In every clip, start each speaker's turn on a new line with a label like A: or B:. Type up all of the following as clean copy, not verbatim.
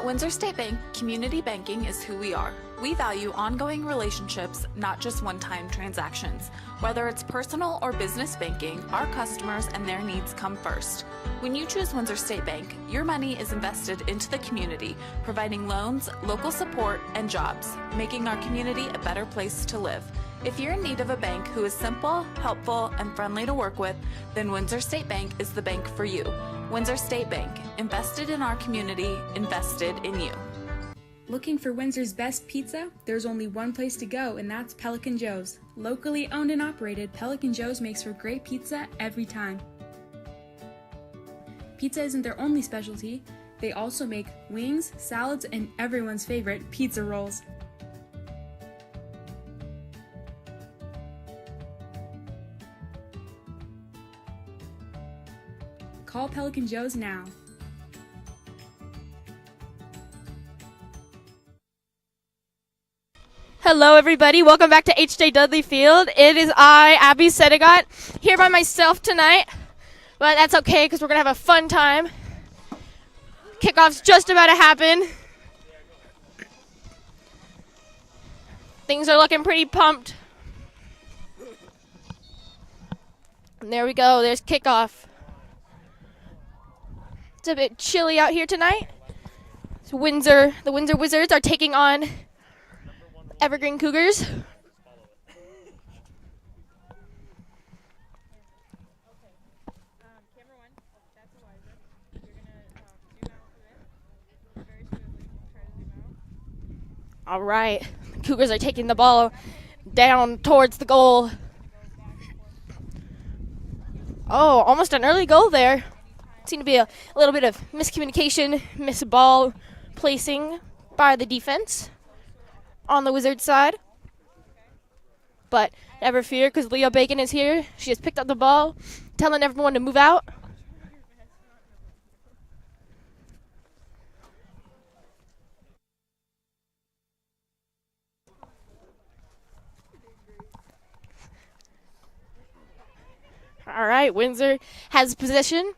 A: At Windsor State Bank, community banking is who we are. We value ongoing relationships, not just one-time transactions. Whether it's personal or business banking, our customers and their needs come first. When you choose Windsor State Bank, your money is invested into the community, providing loans, local support, and jobs, making our community a better place to live. If you're in need of a bank who is simple, helpful, and friendly to work with, then Windsor State Bank is the bank for you. Windsor State Bank, invested in our community, invested in you.
B: Looking for Windsor's best pizza? There's only one place to go, and that's Pelican Joe's. Locally owned and operated, Pelican Joe's makes for great pizza every time. Pizza isn't their only specialty. They also make wings, salads, and everyone's favorite, pizza rolls. Call Pelican Joe's now.
C: Hello everybody, welcome back to H.J. Dudley Field. It is I, Abby Sedegot, here by myself tonight, but that's okay because we're going to have a fun time. Kickoff's just about to happen. Things are looking pretty pumped. And there we go, there's kickoff. It's a bit chilly out here tonight. The Windsor Wizards are taking on Evergreen Cougars. All right, the Cougars are taking the ball down towards the goal. Oh, almost an early goal there. Seemed to be a little bit of miscommunication, miss ball placing by the defense on the Wizards side. But never fear, because Leah Bacon is here. She has picked up the ball, telling everyone to move out. All right, Windsor has possession.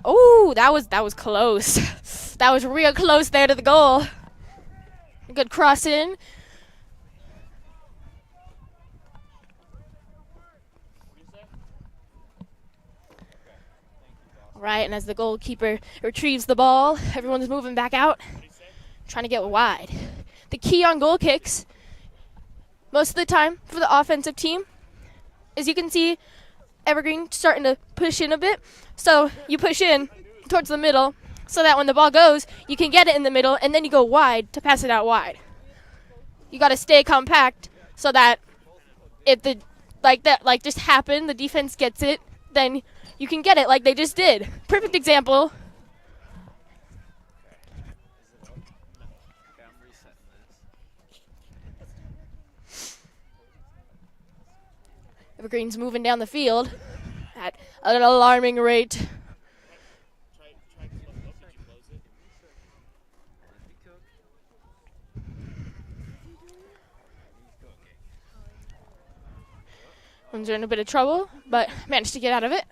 C: Oh, that was close. That was real close there to the goal. A good cross in. All right, and as the goalkeeper retrieves the ball, everyone's moving back out, trying to get wide. The key on goal kicks, most of the time for the offensive team, as you can see, Evergreen starting to push in a bit. So you push in towards the middle so that when the ball goes, you can get it in the middle, and then you go wide to pass it out wide. You got to stay compact so that if like just happened, the defense gets it, then you can get it like they just did. Perfect example. Evergreen's moving down the field at an alarming rate. Windsor in a bit of trouble, but managed to get out of it.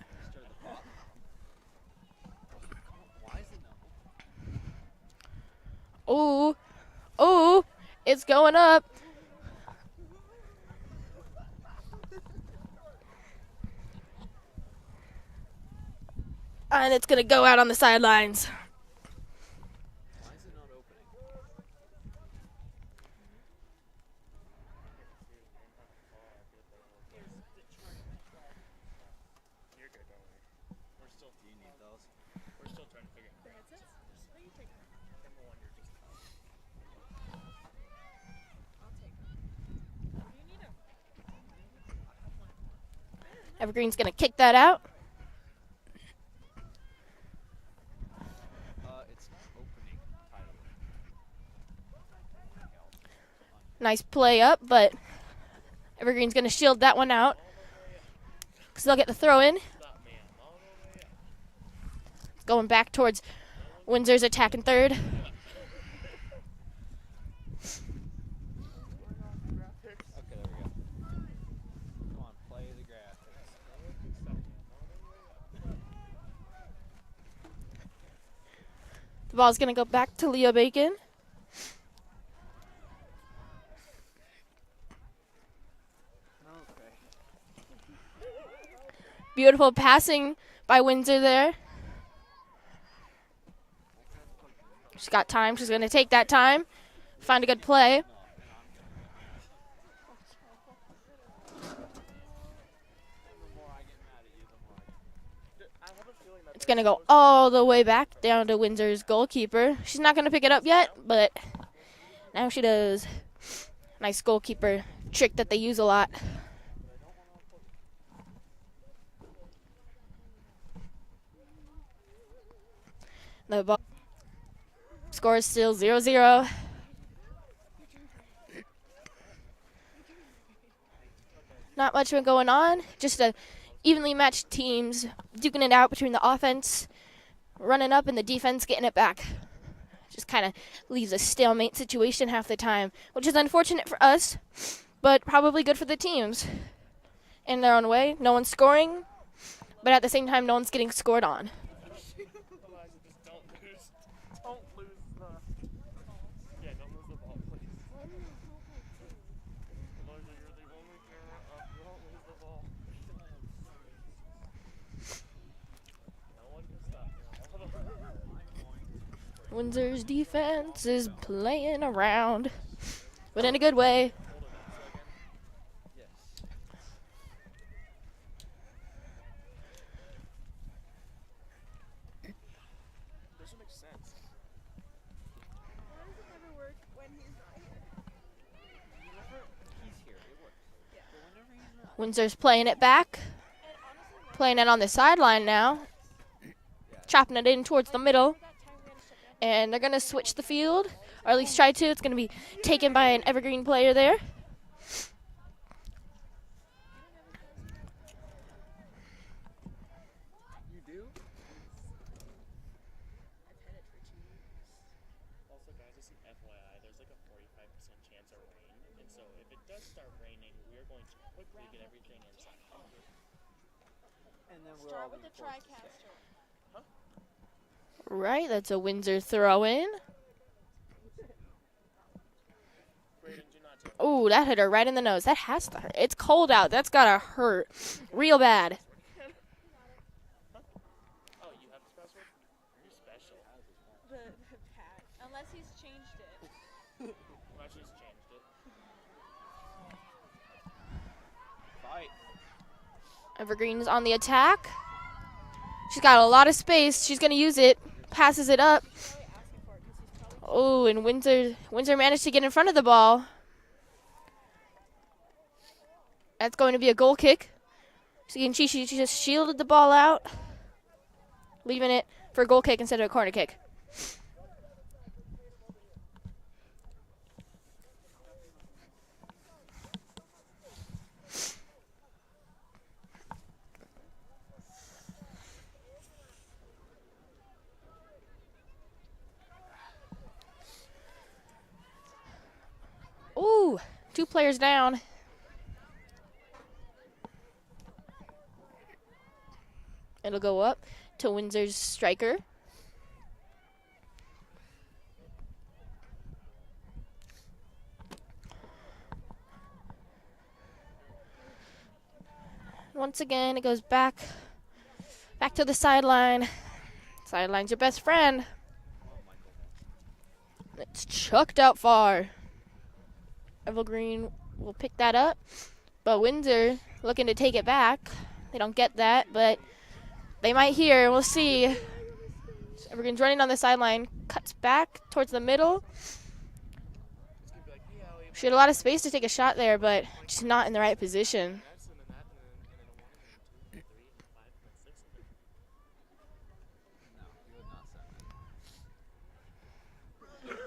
C: Oh, it's going up. And it's going to go out on the sidelines.
D: Why is it not opening? You're good, don't worry. Do you need those? We're still trying to figure it out. The headsets? What are you taking? Number one, you're just I'll take them. Do you need them?
C: Evergreen's going to kick that out. Nice play up, but Evergreen's going to shield that one out because they'll get the throw in. Going back towards Windsor's attack in third. The ball's going to go back to Leo Bacon. Beautiful passing by Windsor there. She's got time. She's going to take that time, find a good play. It's going to go all the way back down to Windsor's goalkeeper. She's not going to pick it up yet, but now she does. Nice goalkeeper trick that they use a lot. The ball score is still 0-0. Not much been going on. Just a evenly matched teams duking it out between the offense running up and the defense getting it back. Just kind of leaves a stalemate situation half the time, which is unfortunate for us, but probably good for the teams in their own way. No one's scoring, but at the same time, no one's getting scored on. Windsor's defense is playing around, but in a good way.
D: Doesn't make sense.
E: Why does it never work when he's not here?
D: Whenever he's here, it works. Yeah. But whenever he's not.
C: Windsor's playing it back, playing it on the sideline now, chopping it in towards the middle. And they're going to switch the field, or at least try to. It's going to be taken by an Evergreen player there.
D: You do? I've had it for 2 years. Also, guys, just an FYI, there's like a 45% chance of rain. And so if it does start raining, we are going to quickly get everything inside. And then we're all
E: Start with the
D: going to
E: TriCaster.
C: Right, that's a Windsor throw-in. Ooh, that hit her right in the nose. That has to hurt. It's cold out. That's got to hurt real bad.
D: Oh, you have this password? You're special.
E: The pad. Unless he's changed it.
D: Well, she's changed it. Fight.
C: Evergreen's on the attack. She's got a lot of space. She's going to use it. Passes it up. Oh, and Windsor managed to get in front of the ball. That's going to be a goal kick. So you can see she just shielded the ball out, leaving it for a goal kick instead of a corner kick. Ooh, 2 players down. It'll go up to Windsor's striker. Once again, it goes back to the sideline. Sideline's your best friend. It's chucked out far. Evergreen will pick that up, but Windsor looking to take it back. They don't get that, but they might here. We'll see. So Evergreen's running on the sideline, cuts back towards the middle. She had a lot of space to take a shot there, but just not in the right position.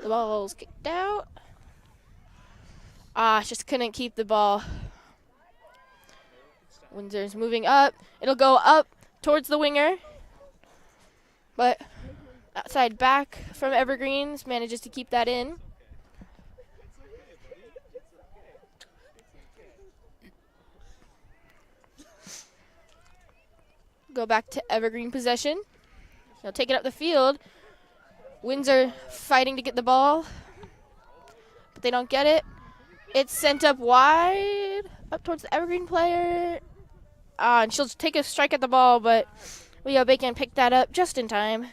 C: The ball was kicked out. Just couldn't keep the ball. Windsor's moving up. It'll go up towards the winger. But outside back from Evergreens manages to keep that in. Go back to Evergreen possession. They'll take it up the field. Windsor fighting to get the ball, but they don't get it. It's sent up wide, up towards the Evergreen player. And she'll take a strike at the ball, but Leo Bacon picked that up just in time.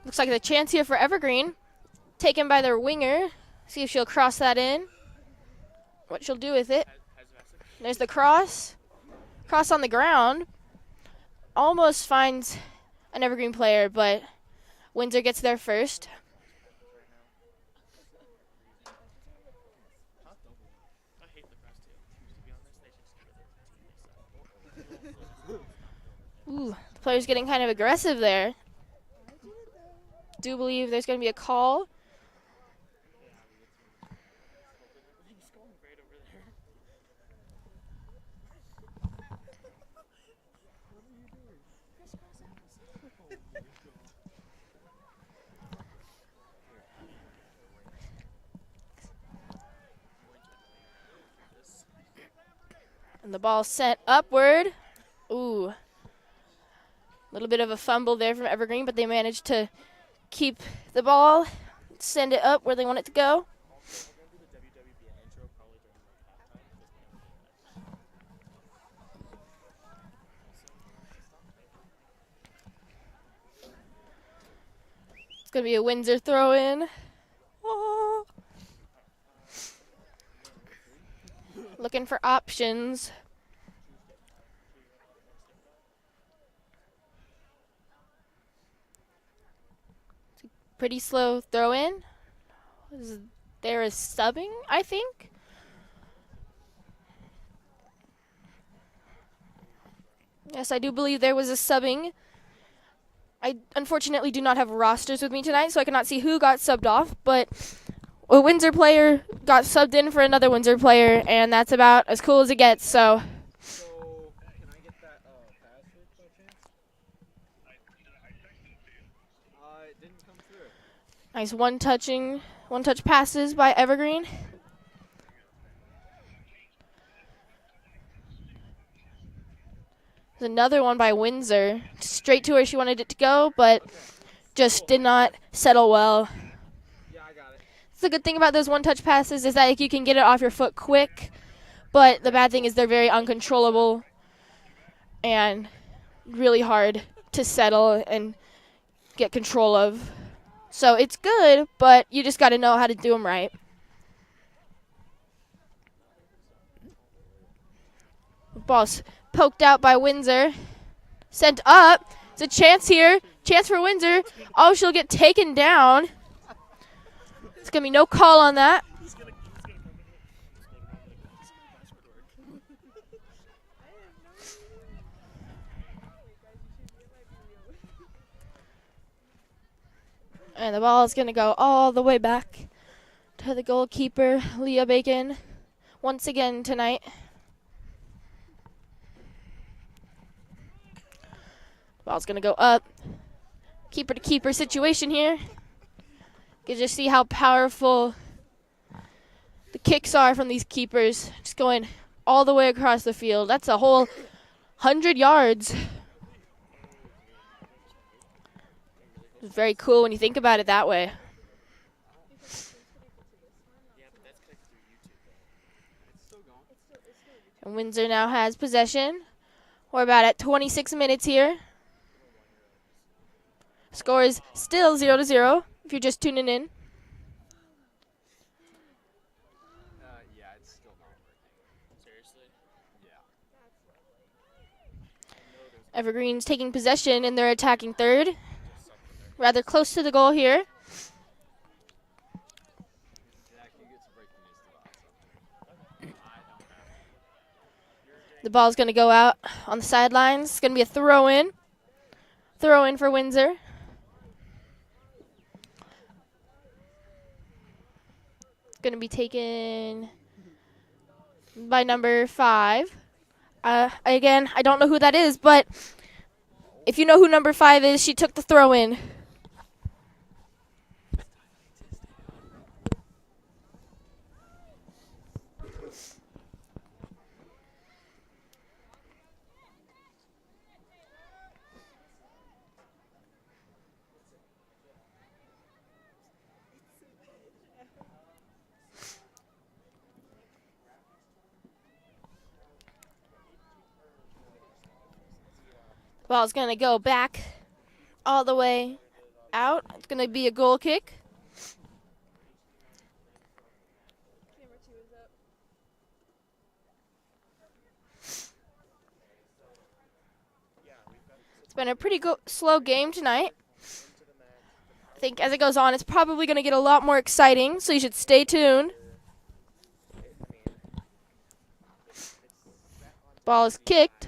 C: Looks like the chance here for Evergreen. Taken by their winger. See if she'll cross that in. What she'll do with it. There's the cross. Cross on the ground. Almost finds an Evergreen player, but Windsor gets there first. Ooh, the player's getting kind of aggressive there. Do believe there's going to be a call. And the ball sent upward. Ooh. A little bit of a fumble there from Evergreen, but they managed to keep the ball, send it up where they want it to go. It's going to be a Windsor throw-in. Oh. Looking for options. Pretty slow throw-in. Is there a subbing, I think? Yes, I do believe there was a subbing. I unfortunately do not have rosters with me tonight, so I cannot see who got subbed off, but a Windsor player got subbed in for another Windsor player, and that's about as cool as it gets, so.
F: So, can I get that password by chance? It didn't come through.
C: Nice one-touch passes by Evergreen. There's another one by Windsor, straight to where she wanted it to go, but just did not settle well.
F: Yeah, I got it.
C: The good thing about those one-touch passes is that you can get it off your foot quick, but the bad thing is they're very uncontrollable and really hard to settle and get control of. So it's good, but you just got to know how to do them right. Ball's poked out by Windsor. Sent up. It's a chance here. Chance for Windsor. Oh, she'll get taken down. It's going to be no call on that. And the ball is going to go all the way back to the goalkeeper, Leah Bacon, once again tonight. Ball's going to go up. Keeper-to-keeper situation here. You can just see how powerful the kicks are from these keepers. Just going all the way across the field. That's a whole 100 yards. It's very cool when you think about it that way. And Windsor now has possession. We're about at 26 minutes here. Score is still 0-0 if you're just tuning in.
F: Yeah, it's still not working.
D: Seriously?
F: Yeah.
C: Evergreen's taking possession and they're attacking third. Rather close to the goal here. The ball's going to go out on the sidelines. It's going to be a throw-in. Throw-in for Windsor. It's going to be taken by number 5. Again, I don't know who that is, but if you know who number 5 is, she took the throw in. Ball's going to go back all the way out. It's going to be a goal kick.
E: Camera 2 is up.
C: It's been a pretty slow game tonight. I think as it goes on, it's probably going to get a lot more exciting, so you should stay tuned. Ball is kicked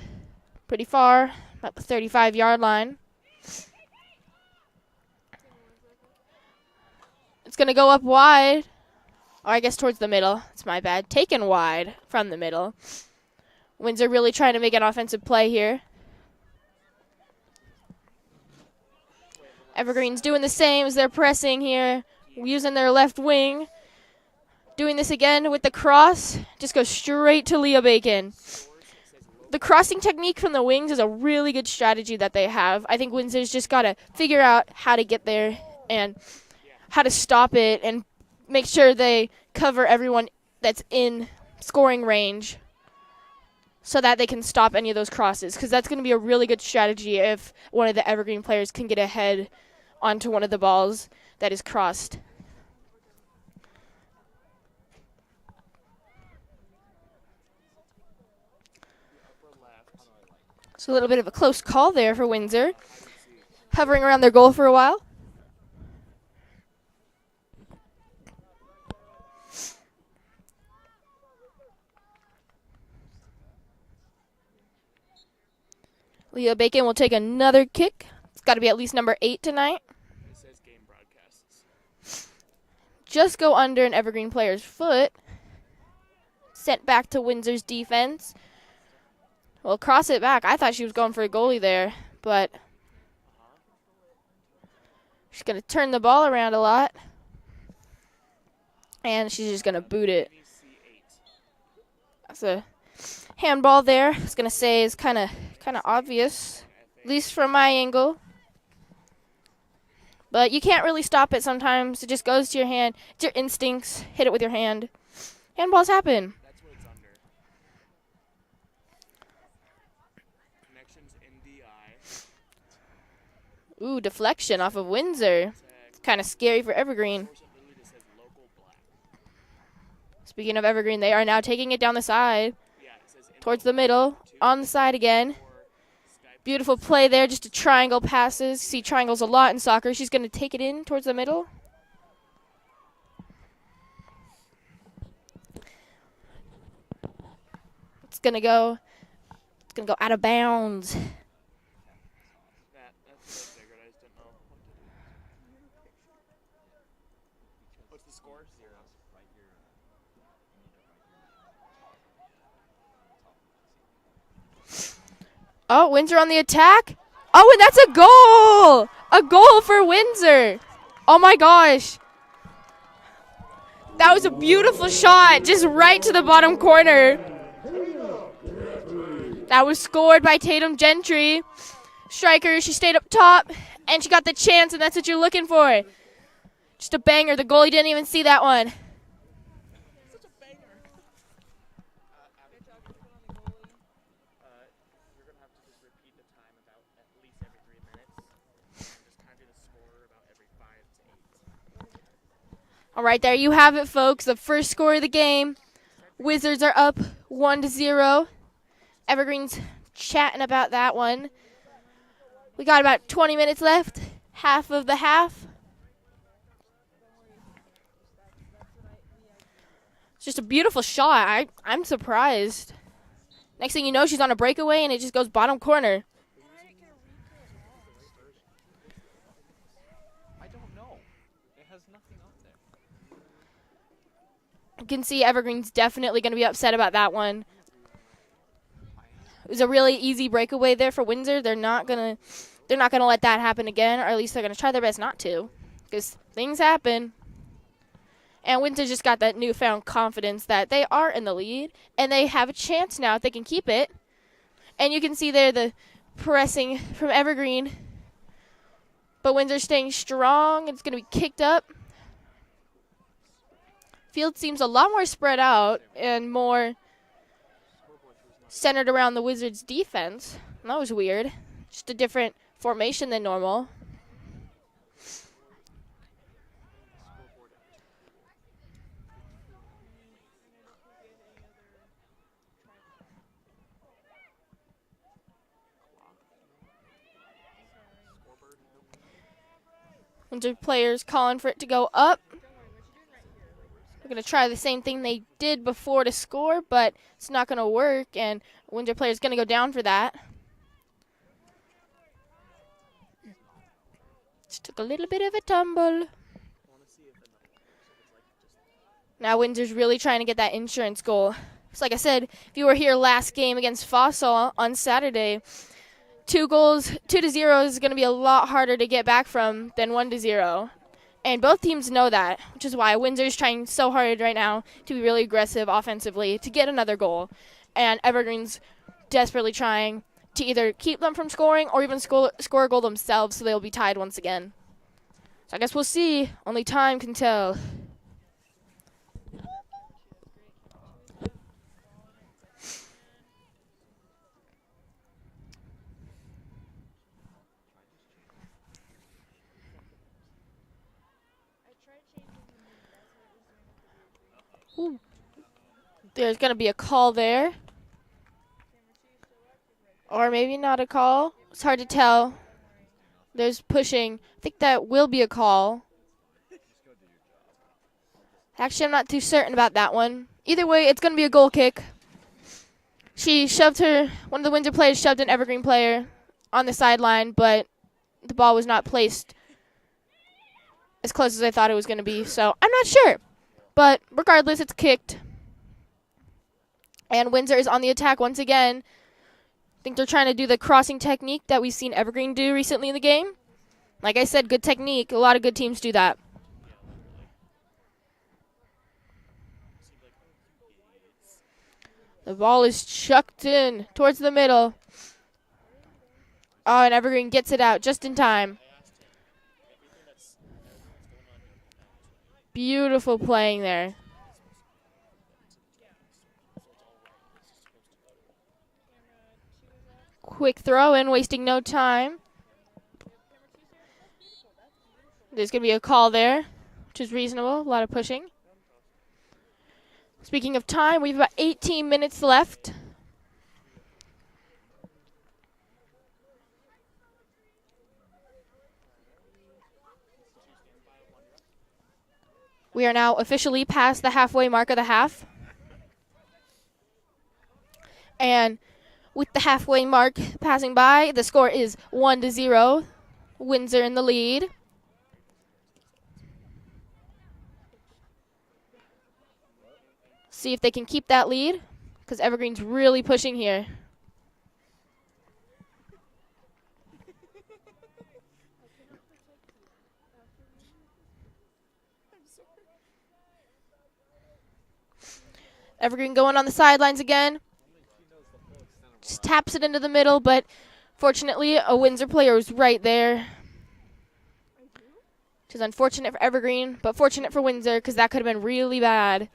C: pretty far, about the 35-yard line. It's going to go up wide, or I guess towards the middle. It's my bad. Taken wide from the middle. Windsor really trying to make an offensive play here. Evergreen's doing the same as they're pressing here, using their left wing. Doing this again with the cross. Just goes straight to Leah Bacon. The crossing technique from the wings is a really good strategy that they have. I think Windsor's just got to figure out how to get there and how to stop it and make sure they cover everyone that's in scoring range so that they can stop any of those crosses, because that's going to be a really good strategy if one of the Evergreen players can get ahead onto one of the balls that is crossed. So a little bit of a close call there for Windsor, hovering around their goal for a while. Leah Bacon will take another kick. It's got to be at least number 8 tonight.
D: It says game broadcasts.
C: Just go under an Evergreen player's foot. Sent back to Windsor's defense. Well, cross it back. I thought she was going for a goalie there, but she's going to turn the ball around a lot. And she's just going to boot it. That's a handball there. I was going to say is kind of obvious, at least from my angle. But you can't really stop it sometimes. It just goes to your hand. It's your instincts. Hit it with your hand. Handballs happen.
D: That's what it's under. Connections in the eye.
C: Ooh, deflection off of Windsor. It's kind of scary for Evergreen. Speaking of Evergreen, they are now taking it down the side. Towards the middle. On the side again. Beautiful play there, just a triangle passes. See triangles a lot in soccer. She's going to take it in towards the middle. It's going to go out of bounds.
D: That's what I figured. I just didn't know what to do. What's the score? 0.
C: Oh, Windsor on the attack. Oh, and that's a goal! A goal for Windsor. Oh, my gosh. That was a beautiful shot, just right to the bottom corner. That was scored by Tatum Gentry. Striker, she stayed up top, and she got the chance, and that's what you're looking for. Just a banger. The goalie didn't even see that one. All right, there you have it, folks. The first score of the game. Wizards are up 1-0. Evergreen's chatting about that one. We got about 20 minutes left. Half of the half. It's just a beautiful shot. I'm surprised. Next thing you know, she's on a breakaway, and it just goes bottom corner.
F: I don't know. It has nothing on there.
C: You can see Evergreen's definitely going to be upset about that one. It was a really easy breakaway there for Windsor. They're not gonna let that happen again, or at least they're gonna try their best not to, because things happen. And Windsor just got that newfound confidence that they are in the lead, and they have a chance now if they can keep it. And you can see there the pressing from Evergreen, but Windsor staying strong. It's gonna be kicked up. Field seems a lot more spread out and more centered around the Wizards' defense. That was weird. Just a different formation than normal. Windsor players calling for it to go up. They're going to try the same thing they did before to score, but it's not going to work, and Windsor players going to go down for that. Just took a little bit of a tumble. Now Windsor's really trying to get that insurance goal. So like I said, if you were here last game against Fossil on Saturday, 2-0 is going to be a lot harder to get back from than 1-0. And both teams know that, which is why Windsor's trying so hard right now to be really aggressive offensively to get another goal. And Evergreen's desperately trying to either keep them from scoring or even score a goal themselves so they'll be tied once again. So I guess we'll see. Only time can tell. Ooh. There's going to be a call there. Or maybe not a call. It's hard to tell. There's pushing. I think that will be a call. Actually, I'm not too certain about that one. Either way, it's going to be a goal kick. One of the Windsor players shoved an Evergreen player on the sideline, but the ball was not placed as close as I thought it was going to be. So I'm not sure. But regardless, it's kicked. And Windsor is on the attack once again. I think they're trying to do the crossing technique that we've seen Evergreen do recently in the game. Like I said, good technique. A lot of good teams do that. The ball is chucked in towards the middle. Oh, and Evergreen gets it out just in time. Beautiful playing there. Quick throw in, wasting no time. There's going to be a call there, which is reasonable. A lot of pushing. Speaking of time, we have about 18 minutes left. We are now officially past the halfway mark of the half. And with the halfway mark passing by, the score is 1-0. Windsor in the lead. See if they can keep that lead, because Evergreen's really pushing here. Evergreen going on the sidelines again. Just taps it into the middle, but fortunately a Windsor player was right there. Which is unfortunate for Evergreen, but fortunate for Windsor because that could have been really bad.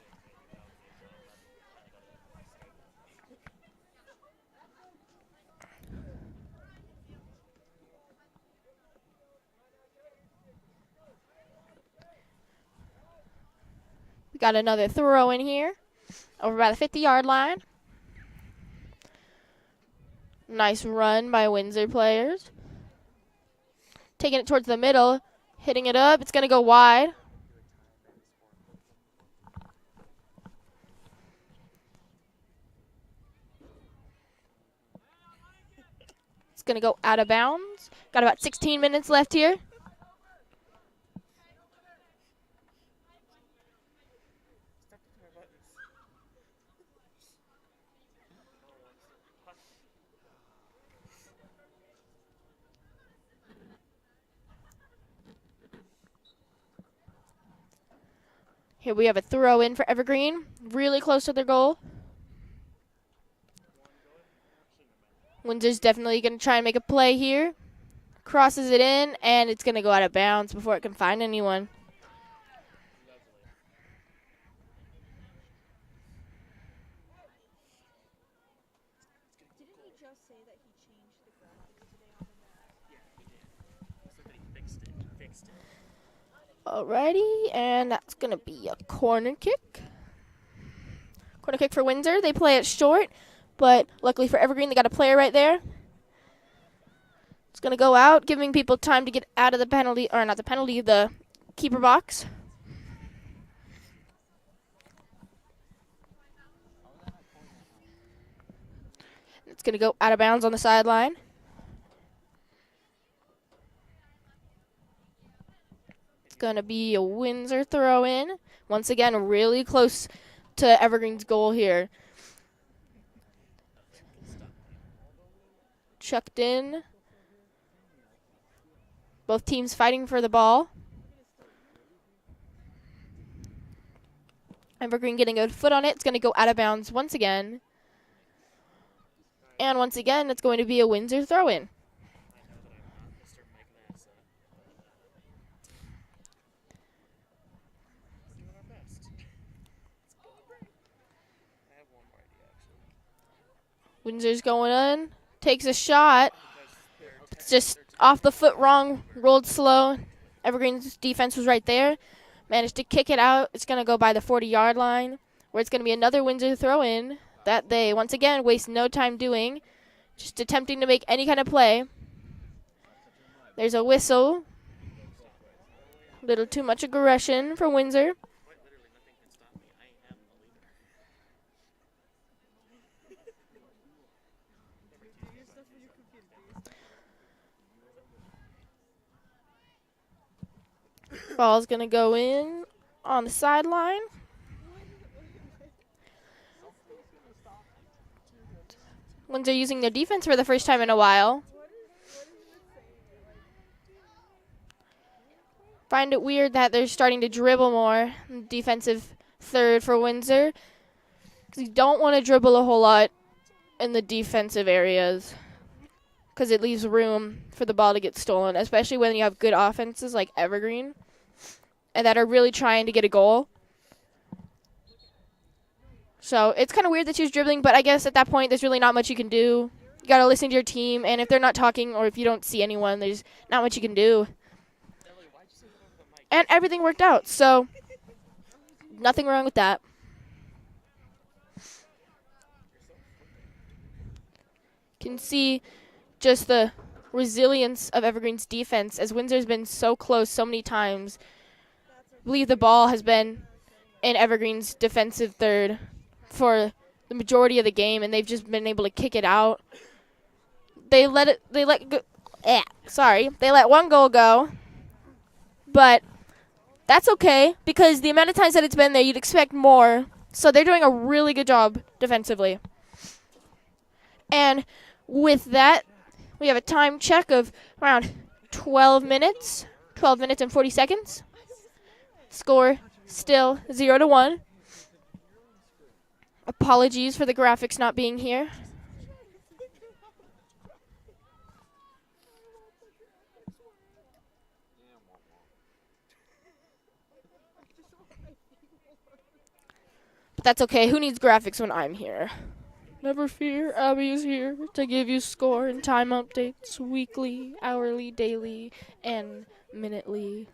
C: We got another throw in here over by the 50-yard line. Nice run by Windsor players. Taking it towards the middle, hitting it up. It's going to go wide. It's going to go out of bounds. Got about 16 minutes left here. Here we have a throw in for Evergreen. Really close to their goal. Windsor's definitely going to try and make a play here. Crosses it in, and it's going to go out of bounds before it can find anyone.
E: Didn't he just say that he changed the graphics today on the map?
D: Looks like he fixed it.
C: Alrighty, and that's going to be a corner kick. Corner kick for Windsor. They play it short, but luckily for Evergreen, they got a player right there. It's going to go out, giving people time to get out of the penalty, or not the penalty, the keeper box. It's going to go out of bounds on the sideline. It's going to be a Windsor throw in. Once again, really close to Evergreen's goal here. Chucked in. Both teams fighting for the ball. Evergreen getting a foot on it. It's going to go out of bounds once again. And once again, it's going to be a Windsor throw-in.
D: Mr. Mike Massa. We're doing our best. It's going great. I have one more idea, actually.
C: Windsor's going in. Takes a shot.
D: Because
C: It's just off the foot wrong. Rolled slow. Evergreen's defense was right there. Managed to kick it out. It's going to go by the 40-yard line, where it's going to be another Windsor throw-in that they, once again, waste no time doing. Just attempting to make any kind of play. There's a whistle. A little too much aggression for Windsor.
D: quite literally nothing can stop me. I am the leader.
C: Ball's going to go in on the sideline. Windsor using their defense for the first time in a while. Find it weird that they're starting to dribble more. Defensive third for Windsor. Because you don't want to dribble a whole lot in the defensive areas. Because it leaves room for the ball to get stolen. Especially when you have good offenses like Evergreen. And that are really trying to get a goal. So it's kind of weird that she's dribbling. But I guess at that point there's really not much you can do. You got to listen to your team. And if they're not talking or if you don't see anyone, there's not much you can do. And everything worked out, so nothing wrong with that. Can see just the resilience of Evergreen's defense as Windsor's been so close so many times. I believe the ball has been in Evergreen's defensive third for the majority of the game, and they've just been able to kick it out. They let one goal go, but that's okay, because the amount of times that it's been there, you'd expect more. So they're doing a really good job defensively. And with that, we have a time check of around 12 minutes and 40 seconds. Score still 0-1. Apologies for the graphics not being here. But that's okay. Who needs graphics when I'm here? Never fear, Abby is here to give you score and time updates weekly, hourly, daily, and minutely.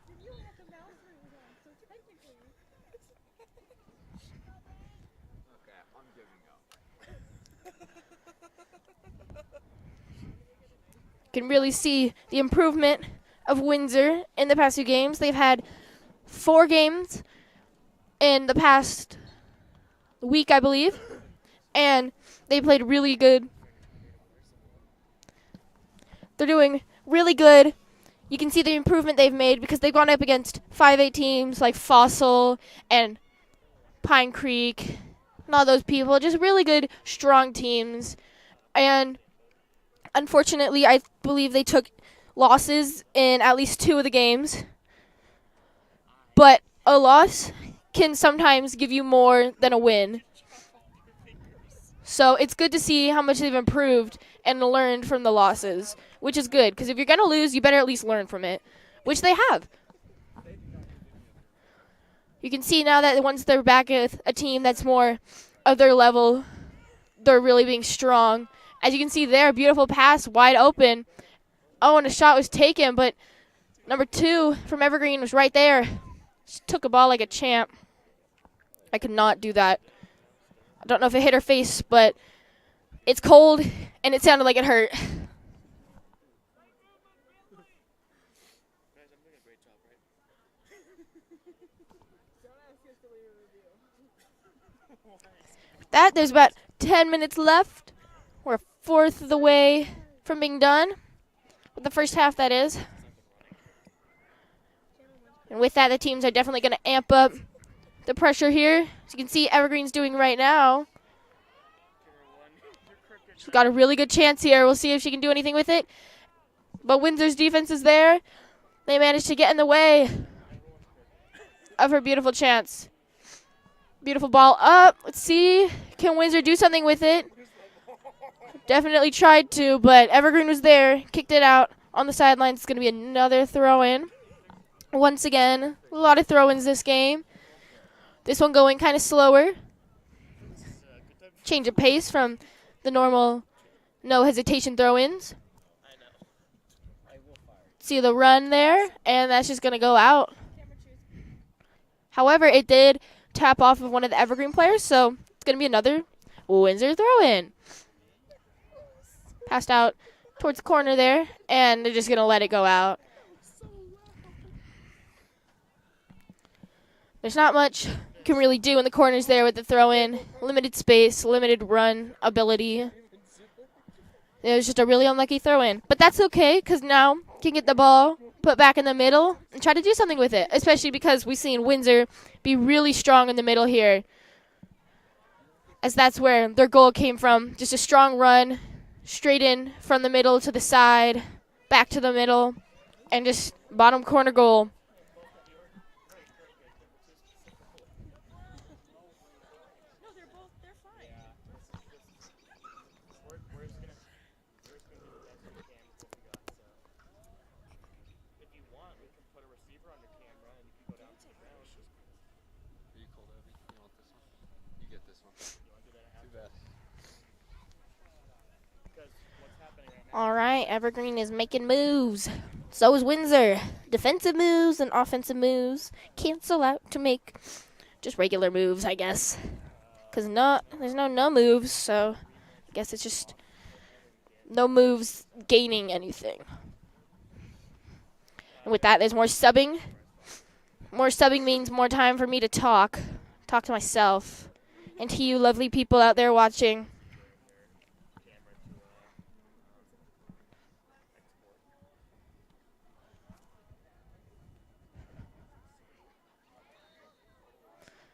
C: You can really see the improvement of Windsor in the past few games. They've had 4 games in the past week, I believe, and they played really good. They're doing really good. You can see the improvement they've made because they've gone up against 5A teams like Fossil and Pine Creek and all those people. Just really good, strong teams. And unfortunately, I believe they took losses in at least 2 of the games. But a loss can sometimes give you more than a win. So it's good to see how much they've improved and learned from the losses, which is good, because if you're going to lose, you better at least learn from it, which they have. You can see now that once they're back with a team that's more of their level, they're really being strong. As you can see there, beautiful pass, wide open. Oh, and a shot was taken, but number 2 from Evergreen was right there. She took a ball like a champ. I could not do that. I don't know if it hit her face, but it's cold, and it sounded like it hurt.
D: Guys, I'm doing a great job, right?
C: That there's about 10 minutes left. We're a fourth of the way from being done. With the first half, that is. And with that, the teams are definitely going to amp up the pressure here. As you can see, Evergreen's doing right now. She's got a really good chance here. We'll see if she can do anything with it. But Windsor's defense is there. They managed to get in the way of her beautiful chance. Beautiful ball up. Let's see. Can Windsor do something with it? Definitely tried to, but Evergreen was there. Kicked it out on the sidelines. It's going to be another throw-in. Once again, a lot of throw-ins this game. This one going kind of slower. Change of pace from the normal no hesitation throw-ins. See the run there, and that's just going to go out. However, it did tap off of one of the Evergreen players, so it's going to be another Windsor throw-in. Passed out towards the corner there, and they're just going to let it go out. There's not much you can really do in the corners there with the throw-in. Limited space, limited run ability. It was just a really unlucky throw-in. But that's okay, because now you can get the ball put back in the middle and try to do something with it, especially because we've seen Windsor be really strong in the middle here, as that's where their goal came from. Just a strong run, straight in from the middle to the side, back to the middle, and just bottom corner goal. All right, Evergreen is making moves. So is Windsor. Defensive moves and offensive moves cancel out to make just regular moves, I guess. Because there's no moves, so I guess it's just no moves gaining anything. And with that, there's more subbing. More subbing means more time for me to talk to myself, and to you lovely people out there watching.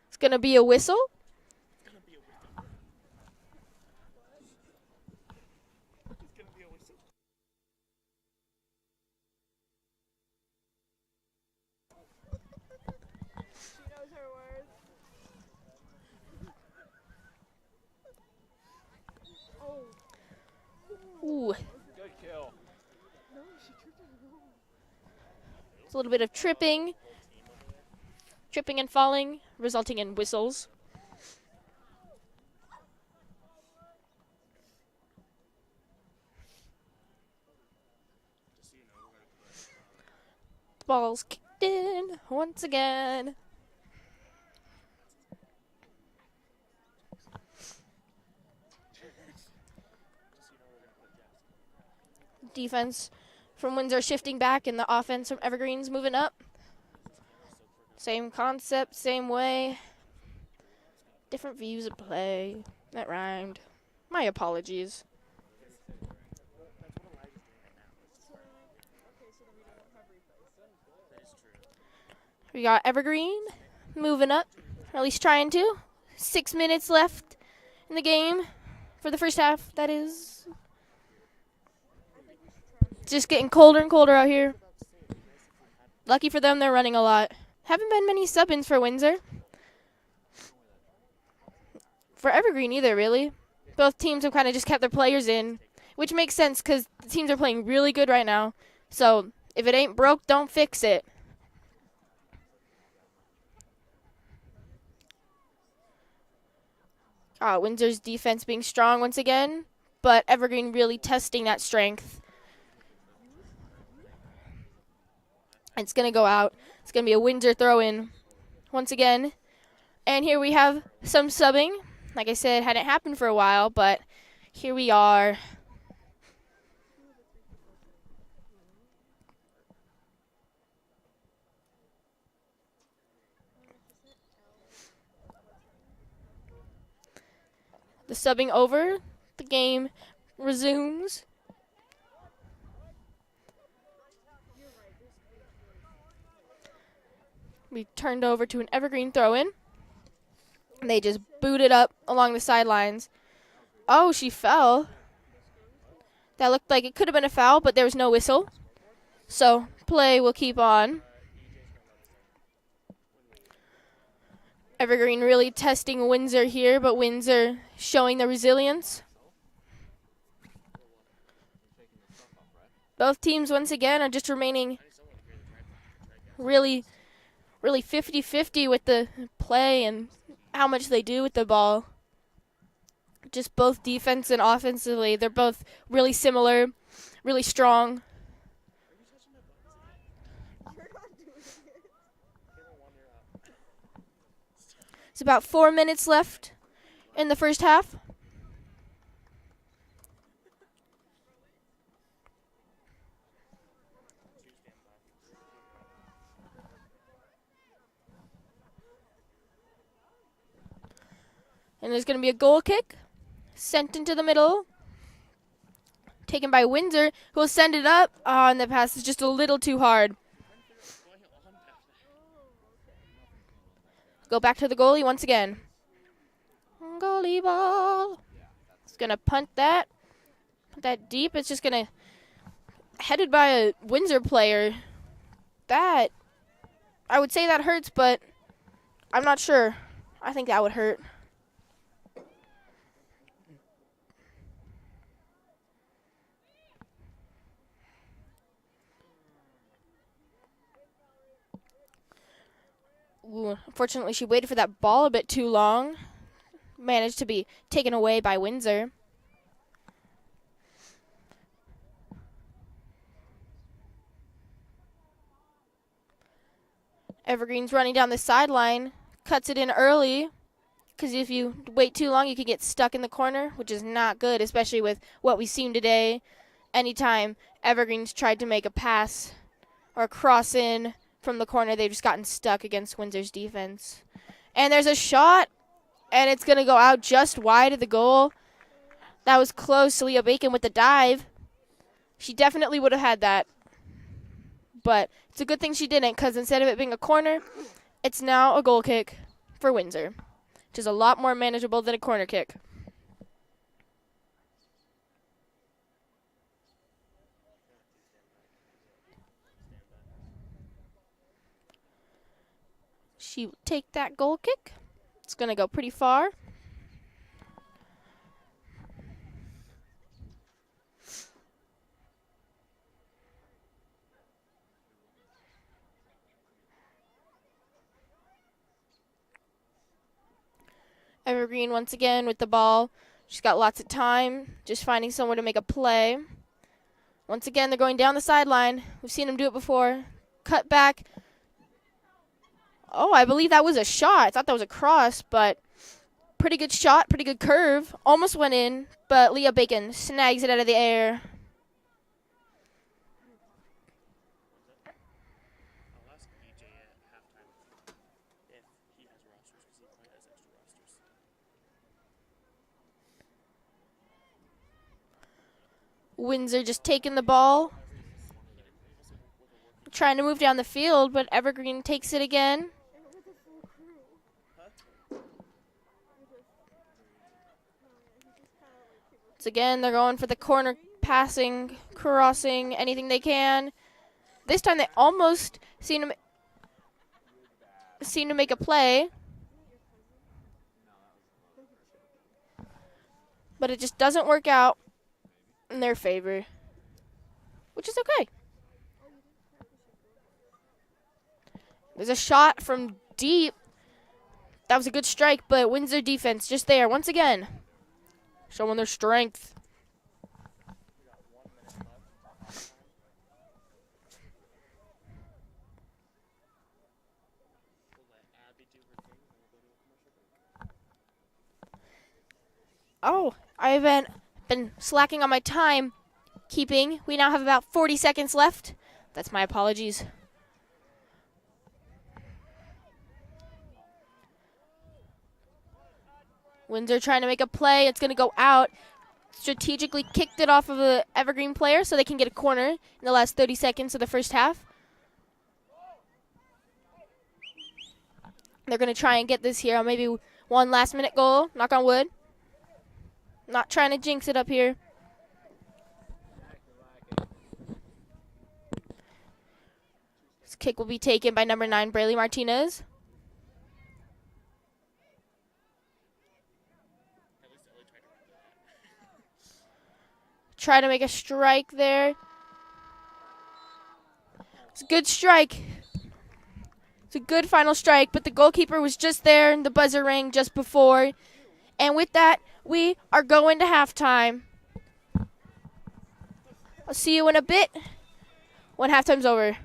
C: It's going to be a whistle. Ooh.
F: Good kill.
C: It's a little bit of tripping and falling, resulting in whistles. Ball's kicked in once again. Defense from Windsor shifting back, and the offense from Evergreen's moving up. Same concept, same way. Different views of play. That rhymed. My apologies. We got Evergreen moving up, or at least trying to. 6 minutes left in the game for the first half, that is. It's just getting colder and colder out here. Lucky for them, they're running a lot. Haven't been many sub-ins for Windsor. for Evergreen either, really. Both teams have kind of just kept their players in, which makes sense because the teams are playing really good right now. So if it ain't broke, don't fix it. Windsor's defense being strong once again, but Evergreen really testing that strength. It's going to go out. It's going to be a Windsor throw-in once again. And here we have some subbing. Like I said, hadn't happened for a while, but here we are. The subbing over. The game resumes. We turned over to an Evergreen throw-in. They just booted up along the sidelines. Oh, she fell. That looked like it could have been a foul, but there was no whistle. So play will keep on. Evergreen really testing Windsor here, but Windsor showing the resilience. Both teams, once again, are just remaining really 50-50 with the play and how much they do with the ball. Just both defense and offensively, they're both really similar, really strong. It's about 4 minutes left in the first half. And there's going to be a goal kick sent into the middle. Taken by Windsor, who will send it up. Oh, and the pass is just a little too hard. Go back to the goalie once again. Goalie ball. It's going to punt that. Put that deep. It's just going to... Headed by a Windsor player. That... I would say that hurts, but I'm not sure. I think that would hurt. Ooh, unfortunately, she waited for that ball a bit too long. Managed to be taken away by Windsor. Evergreen's running down the sideline. Cuts it in early. Because if you wait too long, you can get stuck in the corner, which is not good, especially with what we've seen today. Anytime Evergreen's tried to make a pass or cross in from the corner, they've just gotten stuck against Windsor's defense. And there's a shot, and it's going to go out just wide of the goal. That was close. Leah Bacon with the dive. She definitely would have had that. But it's a good thing she didn't, because instead of it being a corner, it's now a goal kick for Windsor, which is a lot more manageable than a corner kick. She will take that goal kick. It's going to go pretty far. Evergreen once again with the ball. She's got lots of time, just finding somewhere to make a play. Once again, they're going down the sideline. We've seen them do it before. Cut back. Oh, I believe that was a shot. I thought that was a cross, but pretty good shot, pretty good curve. Almost went in, but Leah Bacon snags it out of the air.
D: I'll ask BJ at halftime if he has rosters, because he probably has extra rosters.
C: Windsor just taking the ball. Trying to move down the field, but Evergreen takes it again. Once again, they're going for the corner, passing, crossing, anything they can. This time they almost seem to make a play. but it just doesn't work out in their favor, which is okay. There's a shot from deep. That was a good strike, but Windsor defense just there once again, showing their strength.
D: We got 1 minute left. We'll let Abby do her thing, and we'll go to a commercial break.
C: Oh, I've been slacking on my time keeping. We now have about 40 seconds left. That's my apologies. Windsor trying to make a play. It's going to go out. Strategically kicked it off of the Evergreen player so they can get a corner in the last 30 seconds of the first half. They're going to try and get this here on maybe one last-minute goal. Knock on wood. Not trying to jinx it up here. This kick will be taken by number 9, Braylee Martinez.
D: At least Ellie tried to run that.
C: Try to make a strike there. It's a good strike. It's a good final strike, but the goalkeeper was just there and the buzzer rang just before. And with that, we are going to halftime. I'll see you in a bit when halftime's over.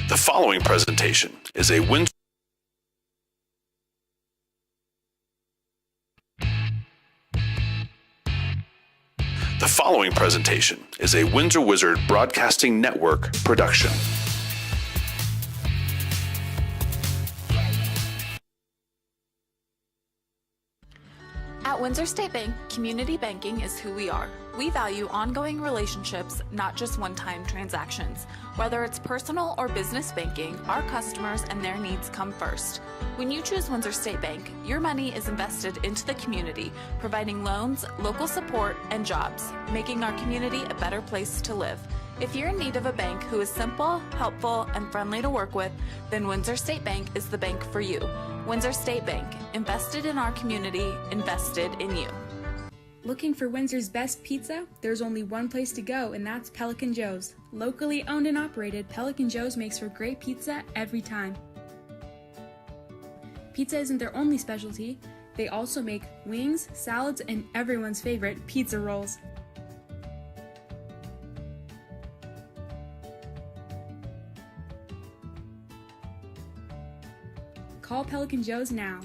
G: The following presentation is a Windsor. The following presentation is a Windsor Wizard Broadcasting Network production.
A: At Windsor State Bank, community banking is who we are. We value ongoing relationships, not just one-time transactions. Whether it's personal or business banking, our customers and their needs come first. When you choose Windsor State Bank, your money is invested into the community, providing loans, local support, and jobs, making our community a better place to live. If you're in need of a bank who is simple, helpful, and friendly to work with, then Windsor State Bank is the bank for you. Windsor State Bank, invested in our community, invested in you.
B: Looking for Windsor's best pizza? There's only one place to go, and that's Pelican Joe's. Locally owned and operated, Pelican Joe's makes for great pizza every time. Pizza isn't their only specialty. They also make wings, salads, and everyone's favorite, pizza rolls. Call Pelican Joe's now.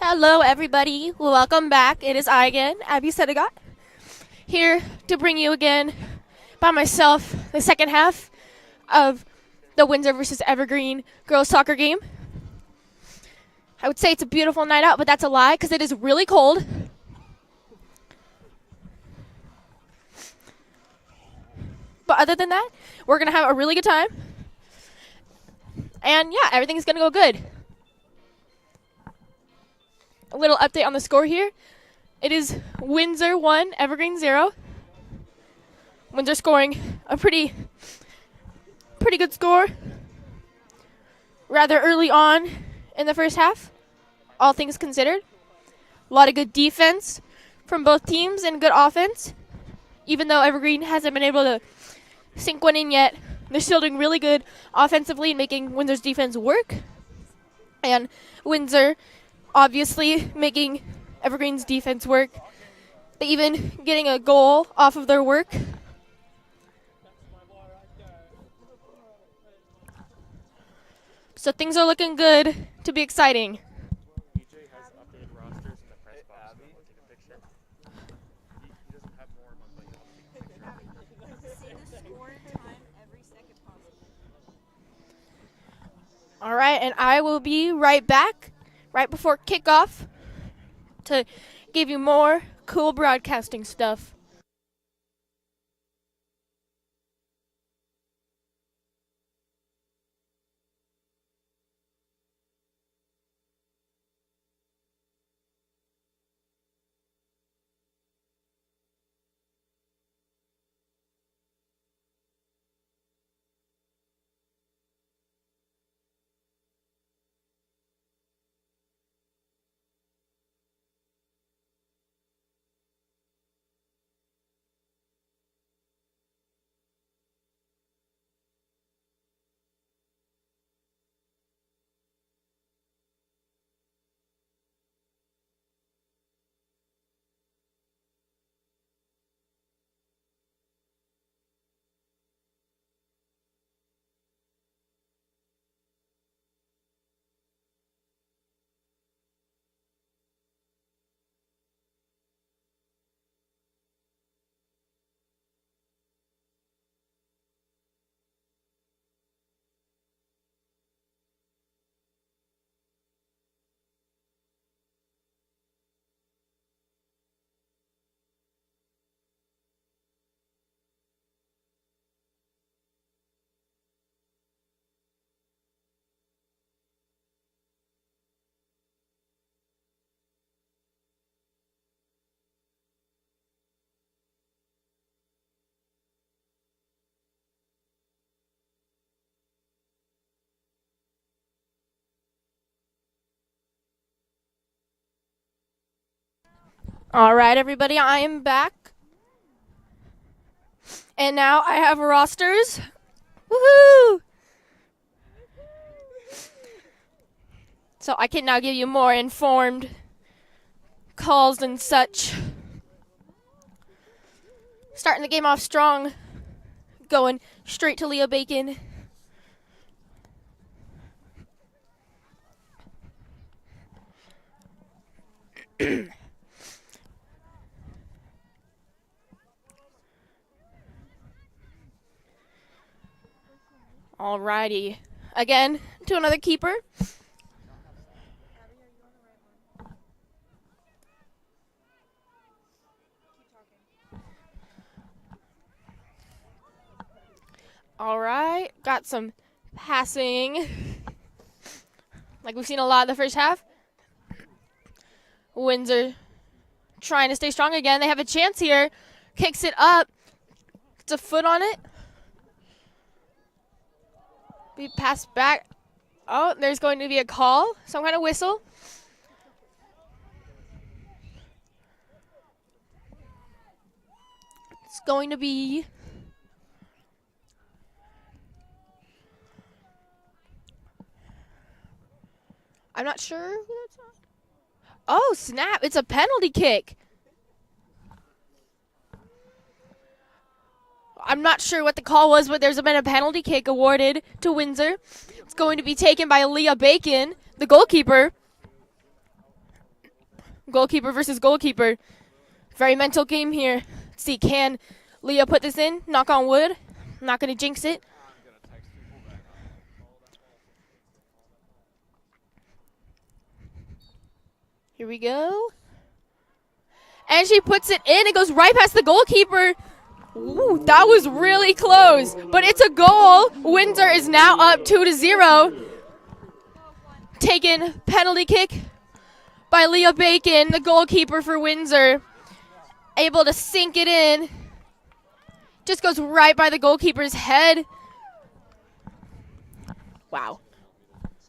C: Hello, everybody. Welcome back. It is I again, Abby Sedegat, here to bring you again by myself the second half of the Windsor versus Evergreen girls soccer game. I would say it's a beautiful night out, but that's a lie because it is really cold. But other than that, we're going to have a really good time. And yeah, everything's going to go good. A little update on the score here. It is Windsor 1, Evergreen 0. Windsor scoring a pretty good score rather early on in the first half, all things considered. A lot of good defense from both teams and good offense. Even though Evergreen hasn't been able to sink one in yet, they're still doing really good offensively and making Windsor's defense work. And Windsor obviously making Evergreen's defense work. They even getting a goal off of their work. So things are looking good to be exciting.
D: DJ has updated rosters in the press box. We'll take a picture. He doesn't have more months, but he'll take a picture.
E: Say the score and time every second possible.
C: All right, and I will be right back, right before kickoff, to give you more cool broadcasting stuff. All right, everybody, I am back. And now I have rosters. Woohoo! So I can now give you more informed calls and such. Starting the game off strong, going straight to Leah Bacon. Alrighty. Again, to another keeper. Alright, got some passing. Like we've seen a lot in the first half. Windsor trying to stay strong again. They have a chance here. Kicks it up. It's a foot on it. Be passed back. Oh, there's going to be a call. Some kind of whistle. It's going to be... I'm not sure who that's on. Oh, snap. It's a penalty kick. I'm not sure what the call was, but there's been a penalty kick awarded to Windsor. It's going to be taken by Leah Bacon, the goalkeeper. Goalkeeper versus goalkeeper. Very mental game here. Let's see, can Leah put this in? Knock on wood. I'm not going to jinx it. Here we go. And she puts it in. It goes right past the goalkeeper. Ooh, that was really close. But it's a goal. Windsor is now up 2-0. Taken penalty kick by Leah Bacon, the goalkeeper for Windsor. Able to sink it in. Just goes right by the goalkeeper's head. Wow.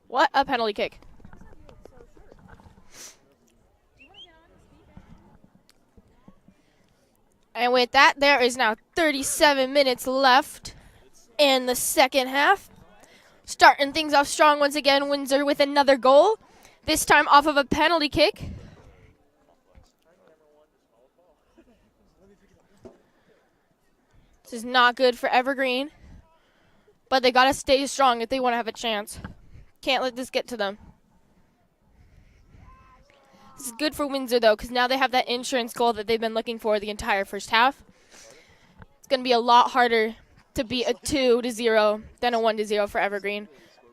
C: What a penalty kick. And with that, there is now 37 minutes left in the second half. Starting things off strong once again, Windsor with another goal. This time off of a penalty kick. This is not good for Evergreen. But they got to stay strong if they want to have a chance. Can't let this get to them. This is good for Windsor, though, because now they have that insurance goal that they've been looking for the entire first half. It's going to be a lot harder to beat a 2-0 than a 1-0 for Evergreen.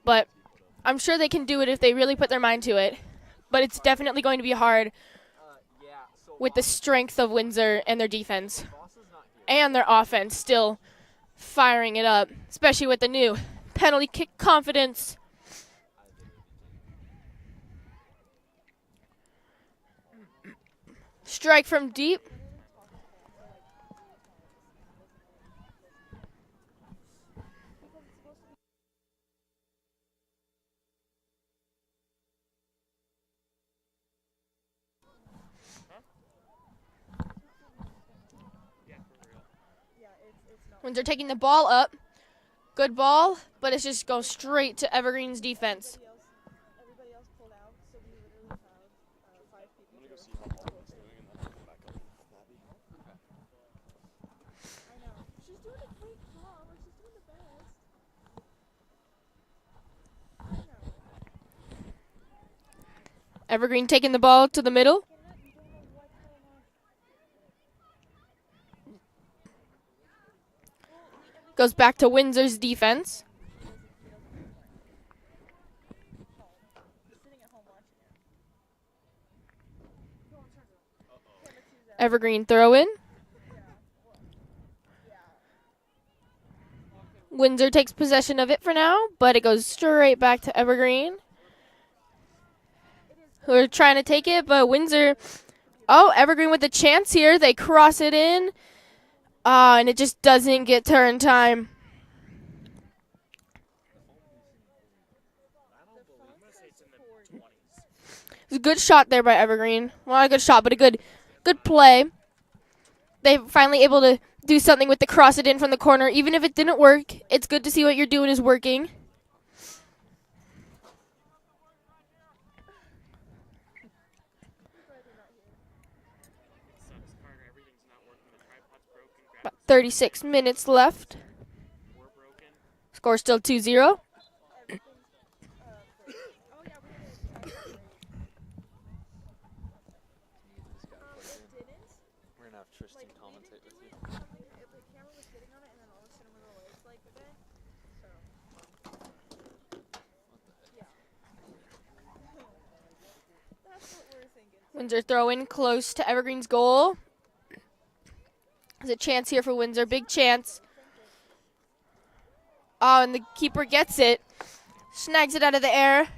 C: But I'm sure they can do it if they really put their mind to it. But it's definitely going to be hard with the strength of Windsor and their defense. And their offense still firing it up, especially with the new penalty kick confidence. Strike from deep. Windsor taking the ball up. Good ball, but it's just going straight to Evergreen's defense.
E: Everybody else pulled out, so we literally have 5 people. I know. She's doing a great job. Like, she's doing the best. I know.
C: Evergreen taking the ball to the middle.
E: You don't know what's going on.
C: Goes back to Windsor's defense.
E: Sitting at home watching it.
C: Evergreen throw in. Windsor takes possession of it for now, but it goes straight back to Evergreen, who are trying to take it, but Windsor, Evergreen with a chance here. They cross it in, and it just doesn't get turn time. It was a good shot there by Evergreen. Well, not a good shot, but a good play. They finally able to do something with the cross it in from the corner. Even if it didn't work, it's good to see what you're doing is working. About 36 minutes left. Score still 2-0.
F: We're gonna have Tristan commentate with you.
E: The camera was sitting on it, and then all of a sudden we were like okay. So. Yeah. That's what we're thinking.
C: Windsor throw in close to Evergreen's goal. There's a chance here for Windsor, big chance. Oh, and the keeper gets it. Snags it out of the air.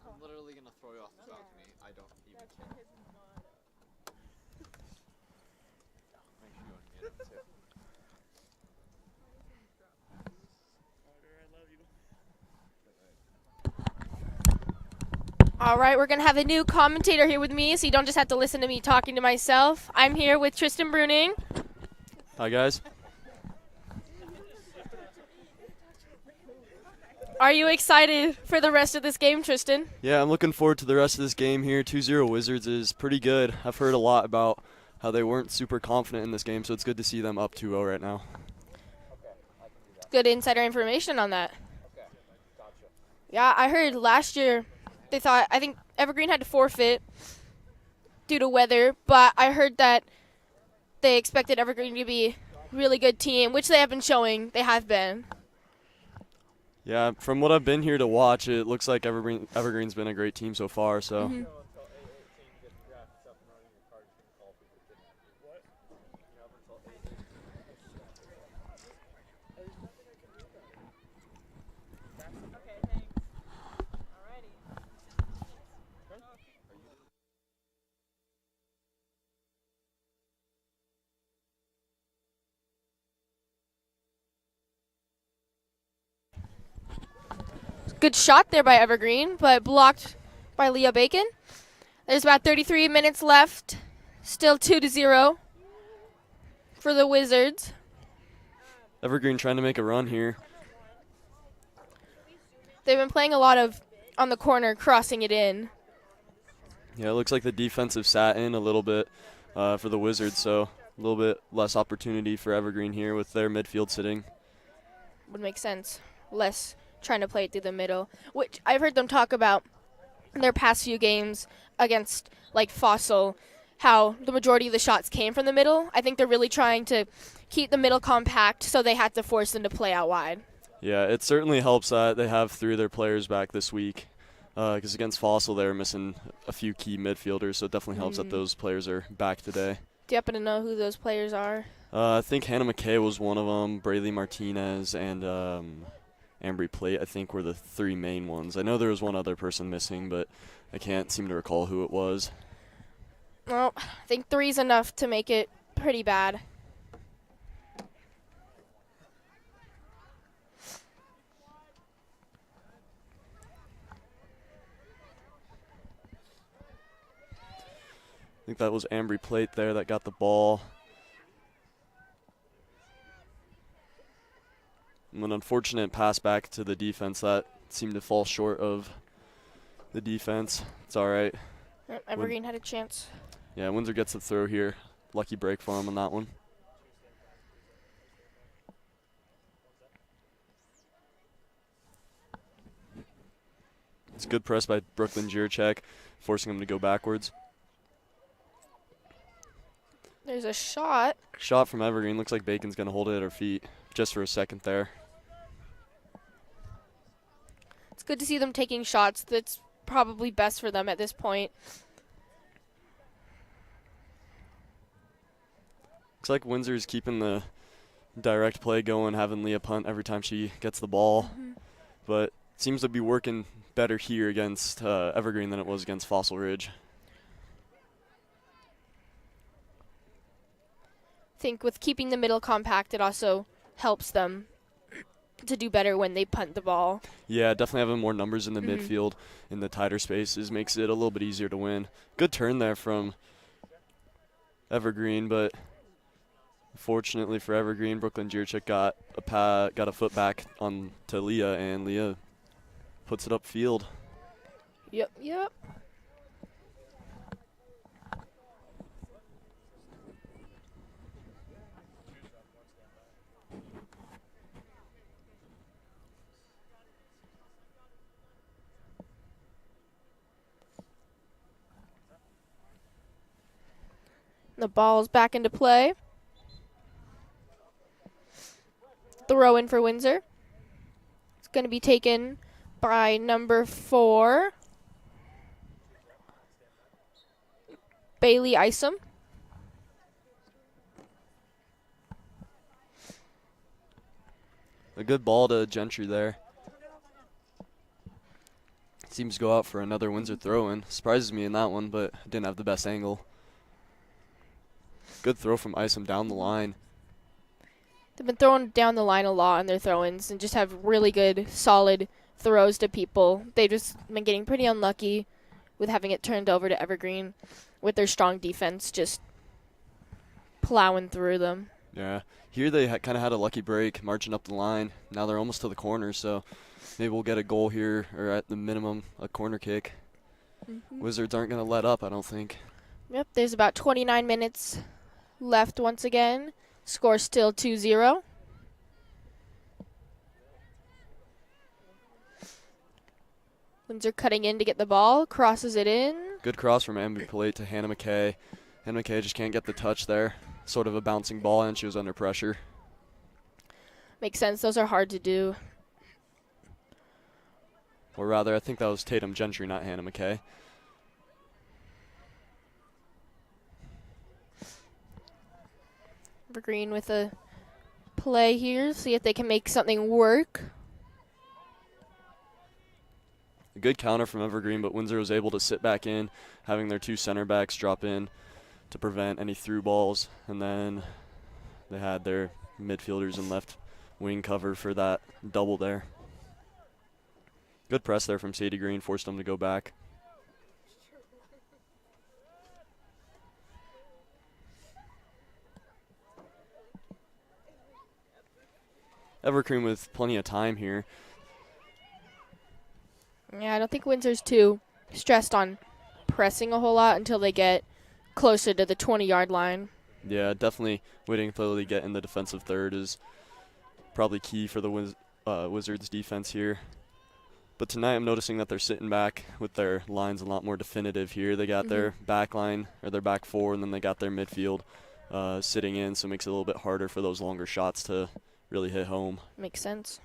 F: I'm literally gonna throw you off the balcony. I don't even care. Make sure you unmute it too.
C: All right, we're going to have a new commentator here with me, so you don't just have to listen to me talking to myself. I'm here with Tristan Bruning.
H: Hi, guys.
C: Are you excited for the rest of this game, Tristan?
H: Yeah, I'm looking forward to the rest of this game here. 2-0 Wizards is pretty good. I've heard a lot about how they weren't super confident in this game, so it's good to see them up 2-0 right now.
C: good insider information on that. Yeah, I heard last year I think Evergreen had to forfeit due to weather, but I heard that they expected Evergreen to be a really good team, which they have been showing. They have been.
H: Yeah, from what I've been here to watch, it looks like Evergreen's been a great team so far. So.
C: Good shot there by Evergreen, but blocked by Leah Bacon. There's about 33 minutes left. Still 2-0 for the Wizards.
H: Evergreen trying to make a run here.
C: They've been playing a lot of on the corner, crossing it in.
H: Yeah, it looks like the defensive sat in a little bit for the Wizards, so a little bit less opportunity for Evergreen here with their midfield sitting.
C: Would make sense. Less trying to play it through the middle, which I've heard them talk about in their past few games against like Fossil, how the majority of the shots came from the middle. I think they're really trying to keep the middle compact, so they had to force them to play out wide.
H: Yeah, it certainly helps that they have 3 of their players back this week, because against Fossil they were missing a few key midfielders, so it definitely helps that those players are back today.
C: Do you happen to know who those players are?
H: I think Hannah McKay was one of them, Braylee Martinez, and Ambry Plate, I think, were the 3 main ones. I know there was one other person missing, but I can't seem to recall who it was.
C: Well, I think 3's enough to make it pretty bad.
H: I think that was Ambry Plate there that got the ball. An unfortunate pass back to the defense that seemed to fall short of the defense. It's all right.
C: Yep, Evergreen had a chance.
H: Yeah, Windsor gets the throw here. Lucky break for him on that one. It's a good press by Brooklyn Juracek, forcing him to go backwards.
C: There's a shot.
H: Shot from Evergreen. Looks like Bacon's going to hold it at her feet just for a second there.
C: It's good to see them taking shots. That's probably best for them at this point.
H: Looks like Windsor's keeping the direct play going, having Leah punt every time she gets the ball. But it seems to be working better here against Evergreen than it was against Fossil Ridge.
C: I think with keeping the middle compact, it also helps them to do better when they punt the ball.
H: Yeah, definitely having more numbers in the midfield in the tighter spaces makes it a little bit easier to win. Good turn there from Evergreen, but fortunately for Evergreen, Brooklyn Juracek got a foot back on to Leah, and Leah puts it upfield.
C: Yep. The ball's back into play. Throw in for Windsor. It's going to be taken by number 4, Bailey Isom.
H: A good ball to Gentry there. Seems to go out for another Windsor throw-in. Surprises me in that one, but didn't have the best angle. Good throw from Isom down the line.
C: They've been throwing down the line a lot on their throw-ins and just have really good, solid throws to people. They've just been getting pretty unlucky with having it turned over to Evergreen with their strong defense just plowing through them.
H: Yeah. Here they kind of had a lucky break marching up the line. Now they're almost to the corner, so maybe we'll get a goal here, or at the minimum, a corner kick. Wizards aren't going to let up, I don't think.
C: Yep, there's about 29 minutes left once again. Score still 2-0. Windsor cutting in to get the ball, crosses it in.
H: Good cross from Amber Plate to Hannah McKay. Hannah McKay just can't get the touch there. Sort of a bouncing ball, and she was under pressure.
C: Makes sense. Those are hard to do.
H: Or rather, I think that was Tatum Gentry, not Hannah McKay.
C: Evergreen with a play here. See if they can make something work.
H: A good counter from Evergreen, but Windsor was able to sit back in, having their 2 center backs drop in to prevent any through balls. And then they had their midfielders and left wing cover for that double there. Good press there from Sadie Green, forced them to go back. Evergreen with plenty of time here.
C: Yeah, I don't think Windsor's too stressed on pressing a whole lot until they get closer to the 20-yard line.
H: Yeah, definitely waiting until they get in the defensive third is probably key for the Wizards defense here. But tonight I'm noticing that they're sitting back with their lines a lot more definitive here. They got their back line, or their back 4, and then they got their midfield sitting in, so it makes it a little bit harder for those longer shots to really hit home.
C: Makes sense.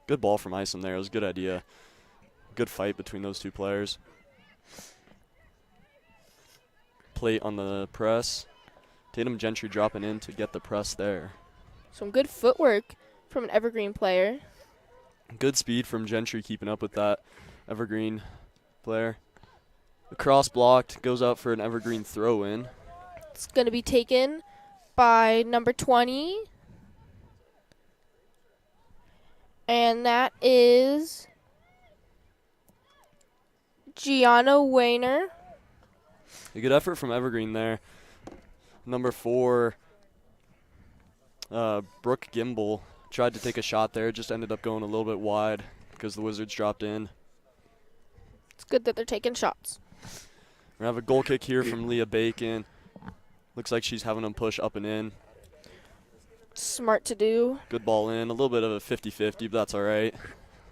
H: Good ball from Isom there. It was a good idea. Good fight between those 2 players. Plate on the press. Tatum Gentry dropping in to get the press there.
C: Some good footwork from an Evergreen player.
H: Good speed from Gentry keeping up with that Evergreen player. The cross blocked, goes out for an Evergreen throw in.
C: It's going to be taken by number 20. And that is Gianna Wayner.
H: A good effort from Evergreen there. Number 4, Brooke Gimble, tried to take a shot there, just ended up going a little bit wide because the Wizards dropped in.
C: It's good that they're taking shots.
H: We have a goal kick here from Leah Bacon. Looks like she's having them push up and in.
C: Smart to do.
H: Good ball in. A little bit of a 50-50, but that's all right.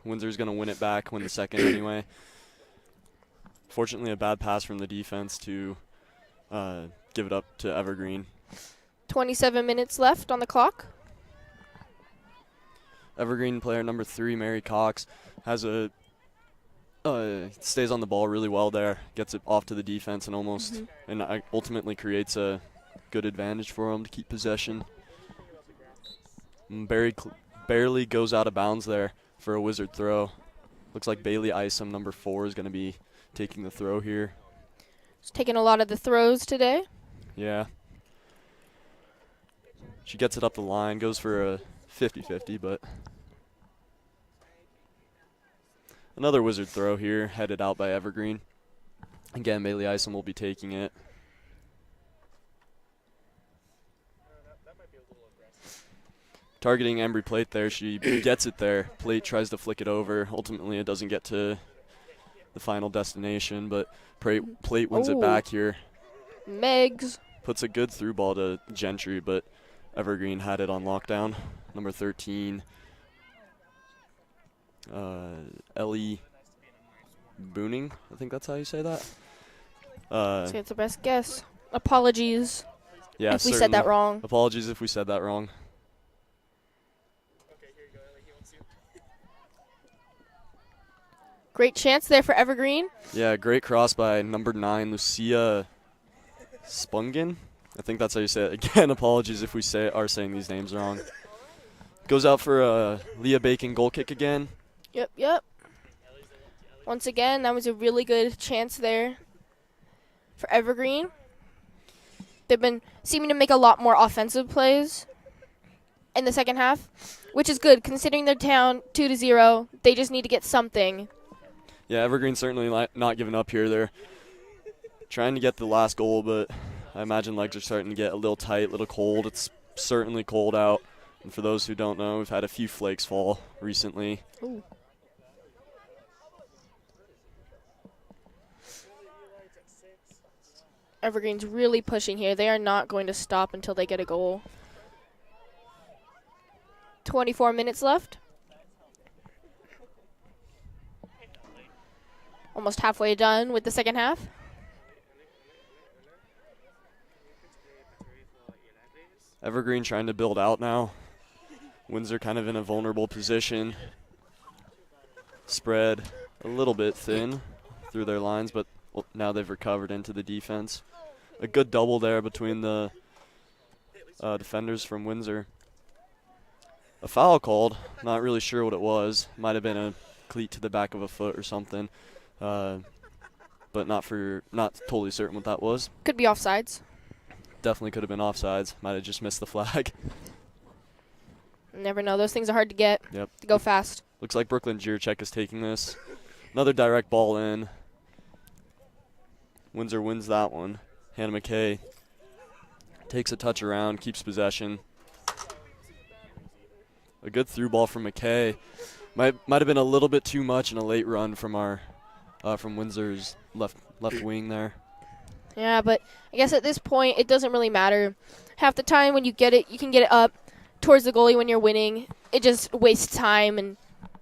H: Windsor's going to win it back, win the second anyway. Fortunately, a bad pass from the defense to give it up to Evergreen.
C: 27 minutes left on the clock.
H: Evergreen player number 3, Mary Cox, has a stays on the ball really well there, gets it off to the defense and almost and ultimately creates a good advantage for them to keep possession. Barely goes out of bounds there for a Wizard throw. Looks like Bailey Isom, number 4, is going to be taking the throw here.
C: She's taking a lot of the throws today.
H: Yeah. She gets it up the line, goes for a 50-50, but another Wizard throw here, headed out by Evergreen. Again, Bailey Isom will be taking it. Targeting Embry Plate there. She gets it there. Plate tries to flick it over. Ultimately, it doesn't get to the final destination, but Plate wins it back here.
C: Megs.
H: Puts a good through ball to Gentry, but Evergreen had it on lockdown. Number 13, Ellie Booning. I think that's how you say that.
C: Say it's the best guess. Apologies
H: Yeah,
C: if we said that wrong.
H: Apologies if we said that wrong.
C: Great chance there for Evergreen.
H: Yeah, great cross by number 9, Lucia Spungen. I think that's how you say it. Again, apologies if we are saying these names wrong. Goes out for a Leah Bacon goal kick again.
C: Yep. Once again, that was a really good chance there for Evergreen. They've been seeming to make a lot more offensive plays in the second half, which is good considering they're down 2-0. They just need to get something.
H: Yeah, Evergreen certainly not giving up here. They're trying to get the last goal, but I imagine legs are starting to get a little tight, a little cold. It's certainly cold out. And for those who don't know, we've had a few flakes fall recently.
C: Ooh. Evergreen's really pushing here. They are not going to stop until they get a goal. 24 minutes left. almost halfway done with the second half.
H: Evergreen trying to build out now. Windsor kind of in a vulnerable position. Spread a little bit thin through their lines, but now they've recovered into the defense. A good double there between the defenders from Windsor. A foul called. Not really sure what it was. Might have been a cleat to the back of a foot or something. But not totally certain what that was.
C: Could be offsides.
H: Definitely could have been offsides. Might have just missed the flag.
C: Never know. Those things are hard to get.
H: Yep.
C: To go fast.
H: Looks like Brooklyn Jiracek is taking this. Another direct ball in. Windsor wins that one. Hannah McKay takes a touch around, keeps possession. A good through ball from McKay. Might have been a little bit too much in a late run from from Windsor's left wing there.
C: Yeah, but I guess at this point it doesn't really matter. Half the time when you get it, you can get it up towards the goalie when you're winning. It just wastes time and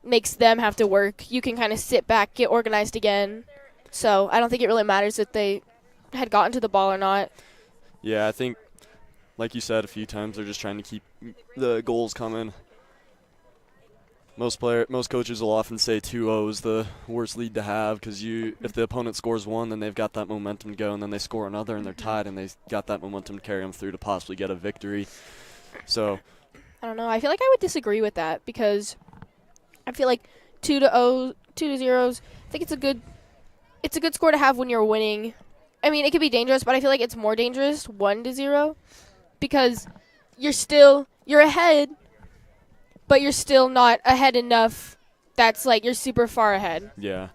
C: makes them have to work. You can kind of sit back, get organized again. So I don't think it really matters if they had gotten to the ball or not.
H: Yeah, I think, like you said a few times, they're just trying to keep the goals coming. Most coaches will often say 2-0 is the worst lead to have because if the opponent scores one, then they've got that momentum to go, and then they score another and they're tied, and they got that momentum to carry them through to possibly get a victory. So
C: I don't know. I feel like I would disagree with that because I feel like 2-0, 2-0s. I think it's a good score to have when you're winning. I mean, it could be dangerous, but I feel like it's more dangerous 1-0 because you're ahead. But you're still not ahead enough that's like you're super far ahead.
H: Yeah.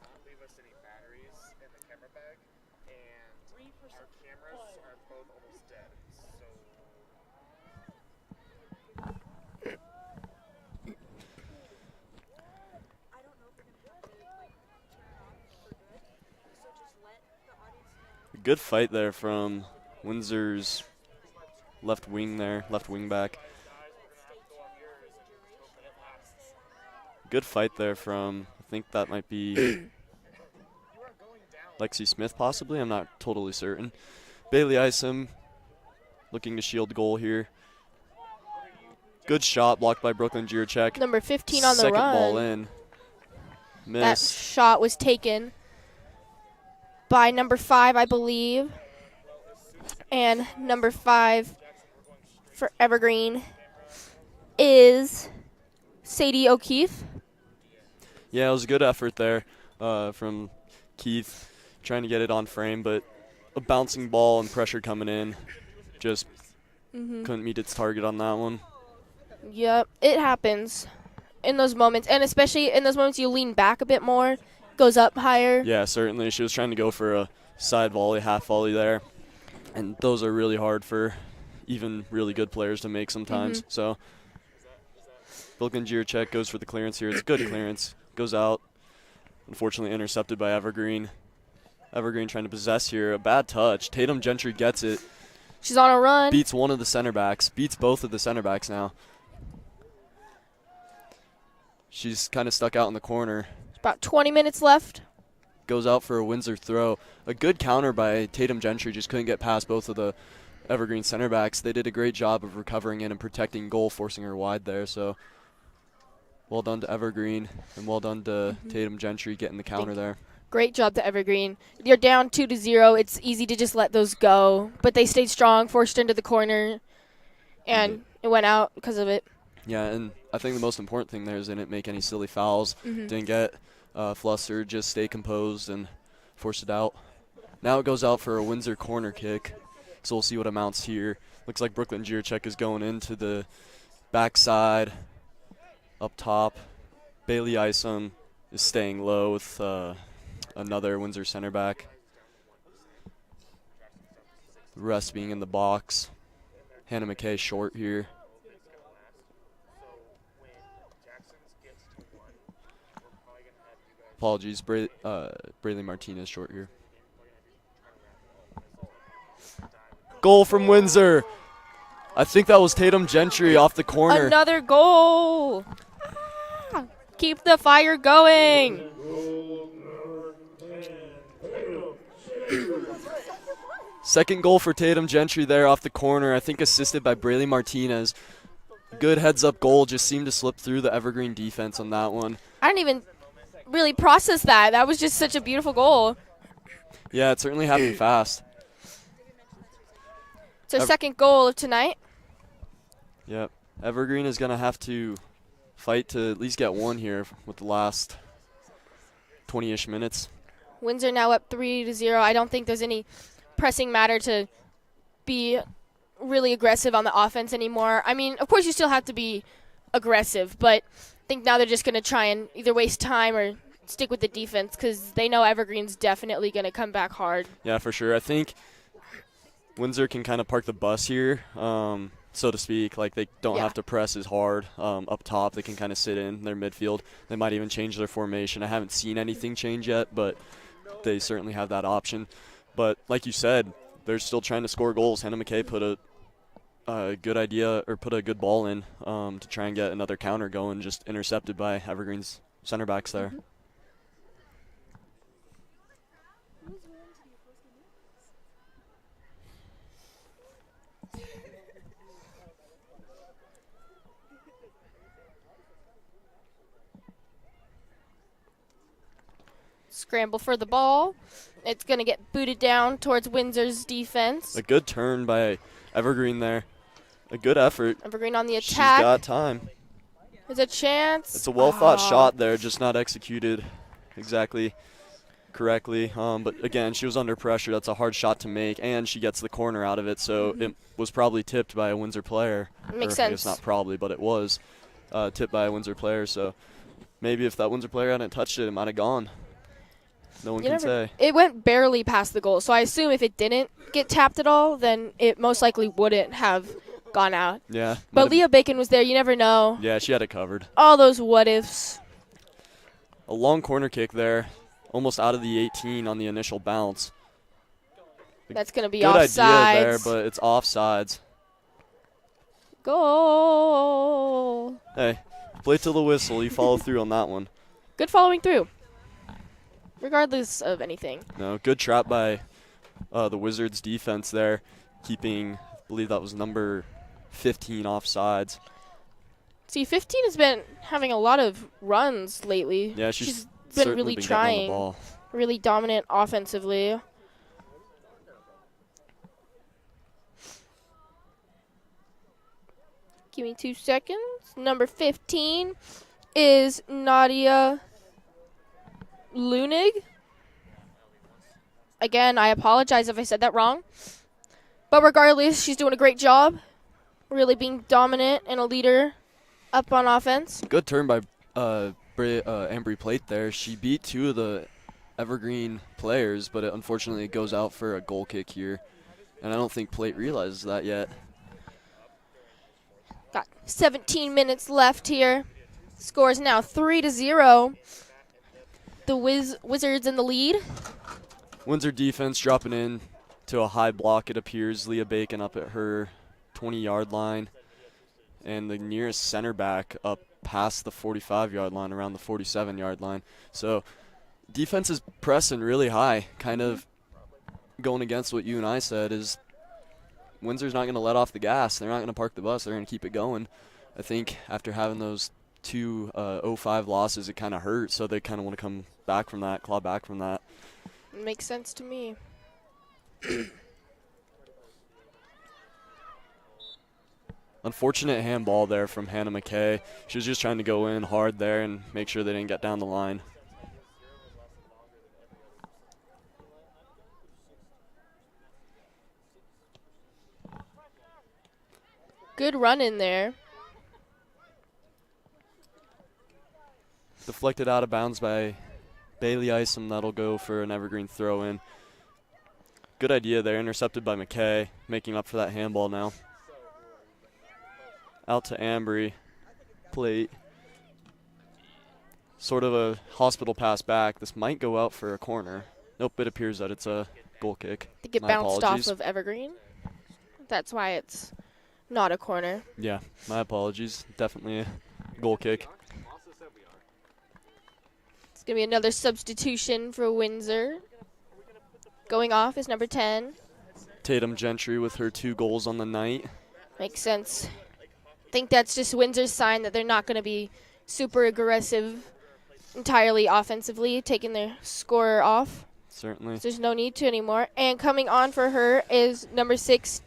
H: Good fight there from Windsor's left wing back. Good fight there from, I think that might be Lexi Smith possibly. I'm not totally certain. Bailey Isom looking to shield goal here. Good shot blocked by Brooklyn Jiracek.
C: Number 15 on the
H: Second
C: run.
H: ball in.
C: That
H: Missed.
C: shot was taken by number 5, I believe. And number 5 for Evergreen is Sadie O'Keefe.
H: Yeah, it was a good effort there from Keith trying to get it on frame, but a bouncing ball and pressure coming in just couldn't meet its target on that one.
C: Yep, it happens in those moments. And especially in those moments you lean back a bit more, goes up higher.
H: Yeah, certainly. She was trying to go for a side volley, half volley there. And those are really hard for even really good players to make sometimes. So Brooklyn Jiracek goes for the clearance here. It's a good clearance. Goes out. Unfortunately intercepted by Evergreen. Evergreen trying to possess here. A bad touch. Tatum Gentry gets it.
C: She's on a run.
H: Beats one of the center backs. Beats both of the center backs now. She's kind of stuck out in the corner.
C: About 20 minutes left.
H: Goes out for a Windsor throw. A good counter by Tatum Gentry. Just couldn't get past both of the Evergreen center backs. They did a great job of recovering in and protecting goal, forcing her wide there. So well done to Evergreen, and well done to Tatum Gentry getting the counter there.
C: Great job to Evergreen. You're down 2-0. It's easy to just let those go. But they stayed strong, forced into the corner, and it went out because of it.
H: Yeah, and I think the most important thing there is they didn't make any silly fouls. Didn't get flustered, just stay composed and force it out. Now it goes out for a Windsor corner kick, so we'll see what amounts here. Looks like Brooklyn Jiracek is going into the backside. Up top, Bailey Isom is staying low with another Windsor center back. The rest being in the box. Hannah McKay short here. Apologies, Braylee Martinez short here. Goal from Windsor. I think that was Tatum Gentry off the corner.
C: Another goal. Keep the fire going.
H: Second goal for Tatum Gentry there off the corner, I think assisted by Braley Martinez. Good heads-up goal, just seemed to slip through the Evergreen defense on that one.
C: I didn't even really process that. That was just such a beautiful goal.
H: Yeah, it certainly happened fast.
C: It's our second goal of tonight.
H: Yep. Evergreen is going to have to fight to at least get one here with the last 20-ish minutes.
C: Windsor now up 3-0. I don't think there's any pressing matter to be really aggressive on the offense anymore. I mean, of course you still have to be aggressive, but I think now they're just going to try and either waste time or stick with the defense because they know Evergreen's definitely going to come back hard.
H: Yeah, for sure. I think Windsor can kind of park the bus here, so to speak. Like, they don't have to press as hard up top. They can kind of sit in their midfield. They might even change their formation. I haven't seen anything change yet, but they certainly have that option. But like you said, they're still trying to score goals. Hannah McKay put a good idea or put a good ball in to try and get another counter going, just intercepted by Evergreen's center backs there.
C: Scramble for the ball. It's going to get booted down towards Windsor's defense.
H: A good turn by Evergreen there. A good effort.
C: Evergreen on the attack.
H: She's got time.
C: There's a chance.
H: It's a well-thought shot there, just not executed exactly correctly. But, again, she was under pressure. That's a hard shot to make, and she gets the corner out of it. So it was probably tipped by a Windsor player.
C: Makes
H: sense. I
C: sense.
H: guess not probably, but it was tipped by a Windsor player. So maybe if that Windsor player hadn't touched it, it might have gone. No one can say.
C: It went barely past the goal, so I assume if it didn't get tapped at all, then it most likely wouldn't have gone out.
H: Yeah.
C: But Leah Bacon was there. You never know.
H: Yeah, she had it covered.
C: All those what-ifs.
H: A long corner kick there, almost out of the 18 on the initial bounce.
C: That's going to be
H: good
C: offsides.
H: Idea there, but it's offsides.
C: Goal.
H: Hey, play till the whistle. You follow through on that one.
C: Good following through, regardless of anything.
H: No, good trap by the Wizards defense there, keeping, I believe that was number 15 offsides.
C: See, 15 has been having a lot of runs lately.
H: Yeah, she's
C: been really trying,
H: the ball.
C: Really dominant offensively. Give me 2 seconds. Number 15 is Nadia Lunig. Again, I apologize if I said that wrong. But regardless, she's doing a great job. Really being dominant and a leader up on offense.
H: Good turn by Ambry Plate there. She beat two of the Evergreen players, but unfortunately it goes out for a goal kick here. And I don't think Plate realizes that yet.
C: Got 17 minutes left here. Score is now 3-0. The Wizards in the lead.
H: Windsor defense dropping in to a high block, it appears. Leah Bacon up at her 20-yard line. And the nearest center back up past the 45-yard line, around the 47-yard line. So defense is pressing really high, kind of going against what you and I said is Windsor's not going to let off the gas. They're not going to park the bus. They're going to keep it going. I think after having those two 0-5 losses, it kind of hurt, so they kind of want to come back from that, claw back from that.
C: Makes sense to me.
H: Unfortunate handball there from Hannah McKay. She was just trying to go in hard there and make sure they didn't get down the line.
C: Good run in there.
H: Deflected out of bounds by Bailey Isom. That'll go for an Evergreen throw-in. Good idea there. Intercepted by McKay, making up for that handball now. Out to Ambry. Plate. Sort of a hospital pass back. This might go out for a corner. Nope, it appears that it's a goal kick.
C: I think it bounced off of Evergreen. That's why it's not a corner.
H: Yeah, my apologies. Definitely a goal kick.
C: It's going to be another substitution for Windsor. Going off is number 10.
H: Tatum Gentry with her 2 goals on the night.
C: Makes sense. I think that's just Windsor's sign that they're not going to be super aggressive entirely offensively, taking their scorer off.
H: Certainly.
C: There's no need to anymore. And coming on for her is number 6,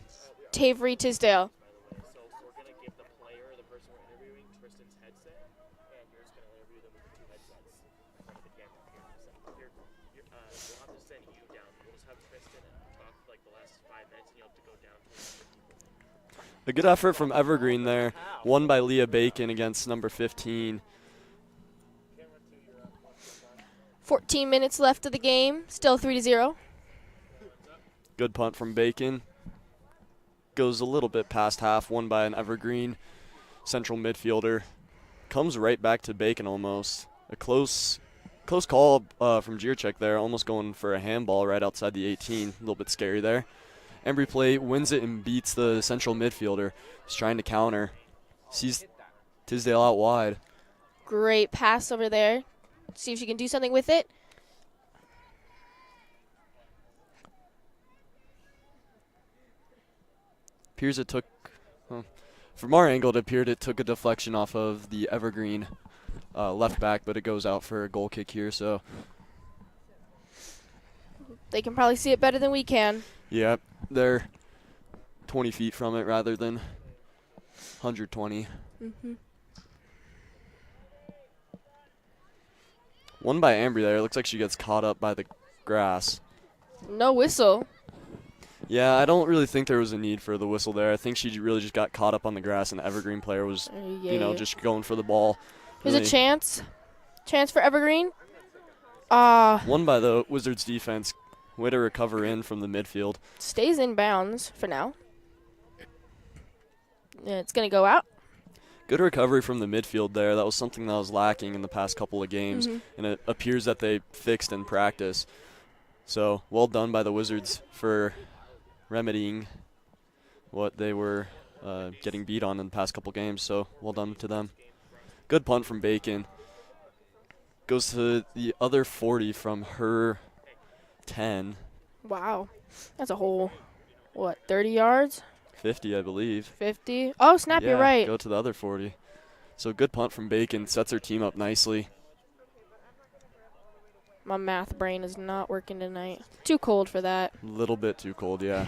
C: Tavery Tisdale.
D: So we're going to give the player, the person we're interviewing, Tristan's headset, and you're just going to interview them with the 2 headsets in front of the camera here. So we'll have to send you down. We'll just have Tristan and talk for like the last 5 minutes, and you'll have to go down to
H: A good effort from Evergreen there. Won by Leah Bacon against number 15.
C: 14 minutes left of the game. Still 3-0.
H: Good punt from Bacon. Goes a little bit past half. Won by an Evergreen central midfielder. Comes right back to Bacon almost. A close call from Gierchek there. Almost going for a handball right outside the 18. A little bit scary there. Embry Play wins it and beats the central midfielder. He's trying to counter. Sees Tisdale out wide.
C: Great pass over there. See if she can do something with it.
H: Appears it took, from our angle, it appeared it took a deflection off of the Evergreen left back, but it goes out for a goal kick here. So
C: They can probably see it better than we can.
H: yeah, they're 20 feet from it rather than 120.
C: Mm-hmm.
H: One by Ambry there. It looks like she gets caught up by the grass.
C: No whistle.
H: Yeah, I don't really think there was a need for the whistle there. I think she really just got caught up on the grass, and the Evergreen player was, just going for the ball.
C: There's
H: Really.
C: a chance. Chance for Evergreen.
H: Won by the Wizards defense. Way to recover in from the midfield.
C: Stays in bounds for now. Yeah, it's going to go out.
H: Good recovery from the midfield there. That was something that was lacking in the past couple of games, and it appears that they fixed in practice. So well done by the Wizards for remedying what they were getting beat on in the past couple games. So well done to them. Good punt from Bacon. Goes to the other 40 from her 10.
C: Wow. That's a whole, 30 yards?
H: 50, I believe.
C: 50. Oh, snap, you're right.
H: Go to the other 40. So good punt from Bacon. Sets her team up nicely.
C: My math brain is not working tonight. Too cold for that.
H: A little bit too cold, yeah.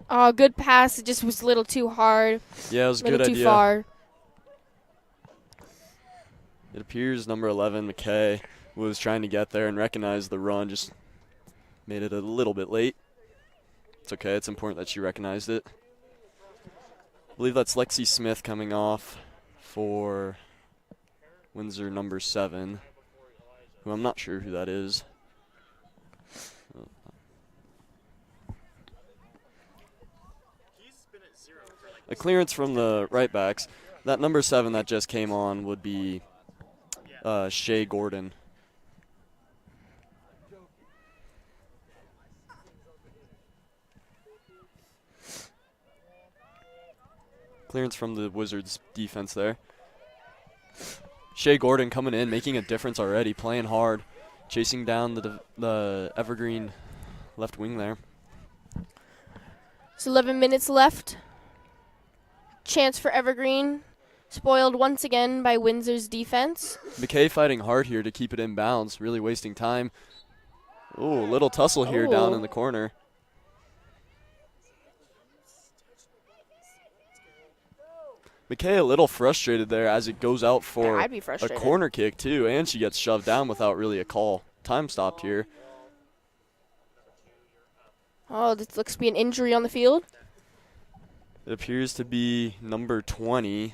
C: Oh, good pass. It just was a little too hard.
H: Yeah, it was a
C: Made
H: good
C: it too
H: idea.
C: far.
H: It appears number 11, McKay, was trying to get there and recognize the run, just made it a little bit late. It's okay. It's important that she recognized it. I believe that's Lexi Smith coming off for Windsor number 7, who I'm not sure who that is. A clearance from the right backs. That number 7 that just came on would be Shea Gordon. Clearance from the Wizards defense there. Shea Gordon coming in, making a difference already, playing hard, chasing down the Evergreen left wing there.
C: It's 11 minutes left. Chance for Evergreen. Spoiled once again by Windsor's defense.
H: McKay fighting hard here to keep it in bounds, really wasting time. Ooh, little tussle here down in the corner. McKay a little frustrated there as it goes out for
C: I'd be
H: a
C: frustrated.
H: corner kick too, and she gets shoved down without really a call. Time stopped here.
C: Oh, this looks to be an injury on the field.
H: It appears to be number 20,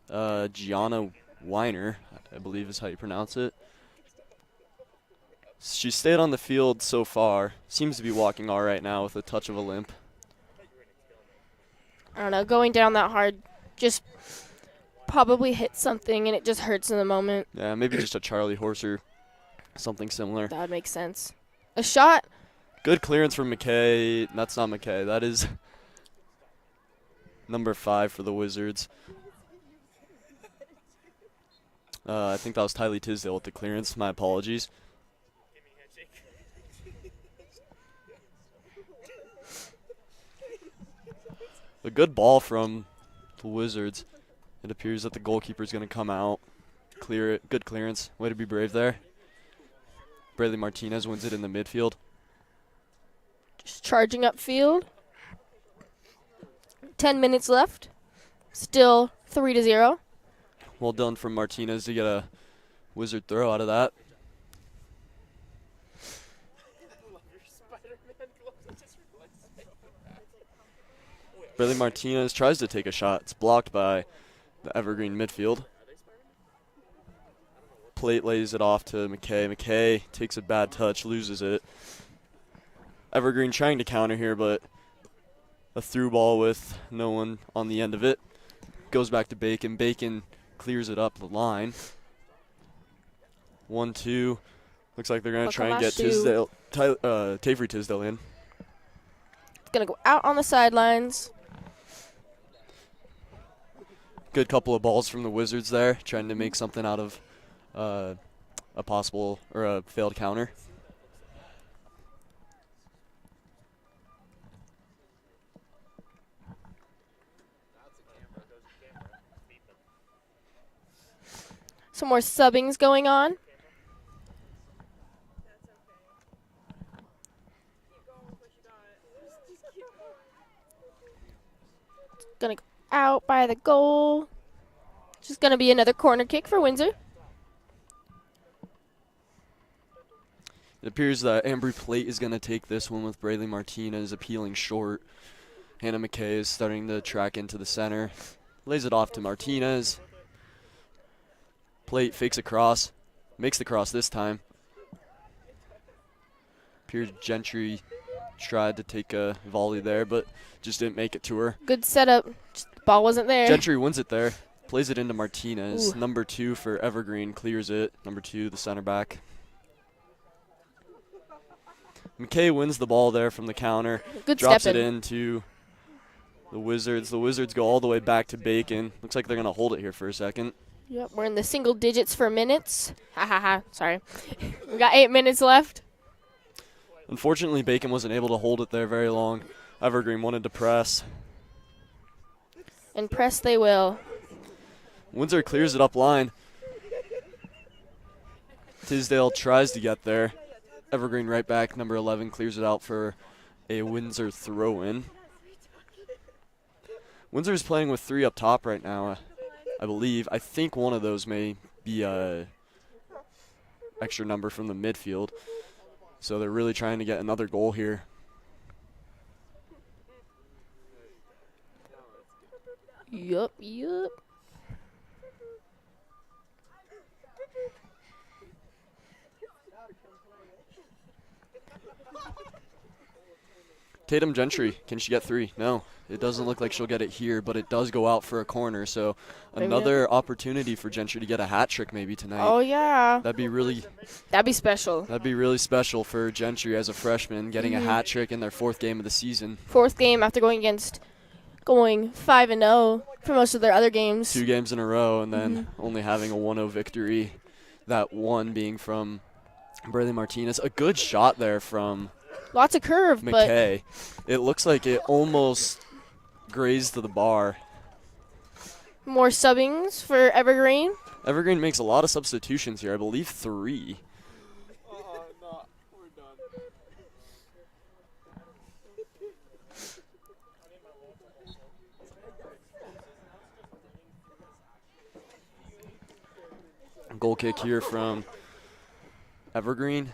H: Gianna Weiner, I believe is how you pronounce it. She stayed on the field so far. Seems to be walking all right now with a touch of a limp.
C: I don't know, going down that hard just probably hit something and it just hurts in the moment.
H: Yeah, maybe just a Charlie horse or something similar.
C: That would make sense. A shot.
H: Good clearance from McKay. That's not McKay. That is number 5 for the Wizards. I think that was Tylee Tisdale with the clearance. My apologies. A good ball from the Wizards. It appears that the goalkeeper's going to come out, clear it. Good clearance. Way to be brave there. Braylee Martinez wins it in the midfield.
C: Just charging upfield. 10 minutes left. Still 3-0.
H: Well done from Martinez to get a Wizard throw out of that. Braylee Martinez tries to take a shot. It's blocked by the Evergreen midfield. Plate lays it off to McKay. McKay takes a bad touch, loses it. Evergreen trying to counter here, but a through ball with no one on the end of it. Goes back to Bacon. Bacon clears it up the line. 1-2. Looks like they're going to try and get Tavery Tisdale in.
C: It's going to go out on the sidelines.
H: Good couple of balls from the Wizards there, trying to make something out of a possible or a failed counter.
C: Some more subbings going on. Gonna go out by the goal. Just gonna be another corner kick for Windsor.
H: It appears that Ambry Plate is going to take this one with Braylee Martinez appealing short. Hannah McKay is starting to track into the center. Lays it off to Martinez. Plate fakes a cross. Makes the cross this time. Appears Gentry tried to take a volley there, but just didn't make it to her.
C: Good setup. Just the ball wasn't there.
H: Gentry wins it there. Plays it into Martinez.
C: Ooh.
H: Number 2 for Evergreen clears it. Number 2, the center back. McKay wins the ball there from the counter.
C: Good
H: drops
C: step
H: it
C: in.
H: into the Wizards. The Wizards go all the way back to Bacon. Looks like they're going to hold it here for a second.
C: Yep, we're in the single digits for minutes. Ha ha ha, sorry. We got 8 minutes left.
H: Unfortunately, Bacon wasn't able to hold it there very long. Evergreen wanted to press.
C: And press they will.
H: Windsor clears it up line. Tisdale tries to get there. Evergreen right back, number 11, clears it out for a Windsor throw-in. Windsor's playing with 3 up top right now, I believe. I think one of those may be a extra number from the midfield. So they're really trying to get another goal here.
C: Yup.
H: Tatum Gentry, can she get 3? No, it doesn't look like she'll get it here, but it does go out for a corner. So another opportunity for Gentry to get a hat trick maybe tonight.
C: Oh, yeah.
H: That'd be
C: special.
H: That'd be really special for Gentry as a freshman, getting a hat trick in their 4th game of the season.
C: 4th game after going 5-0 for most of their other games.
H: 2 games in a row, and then only having a 1-0 victory. That one being from Braylee Martinez. A good shot there from
C: Lots of curve,
H: McKay. It looks like it almost grazed to the bar.
C: More subbings for Evergreen.
H: Evergreen makes a lot of substitutions here. I believe 3.
F: No, we're done.
H: Goal kick here from Evergreen.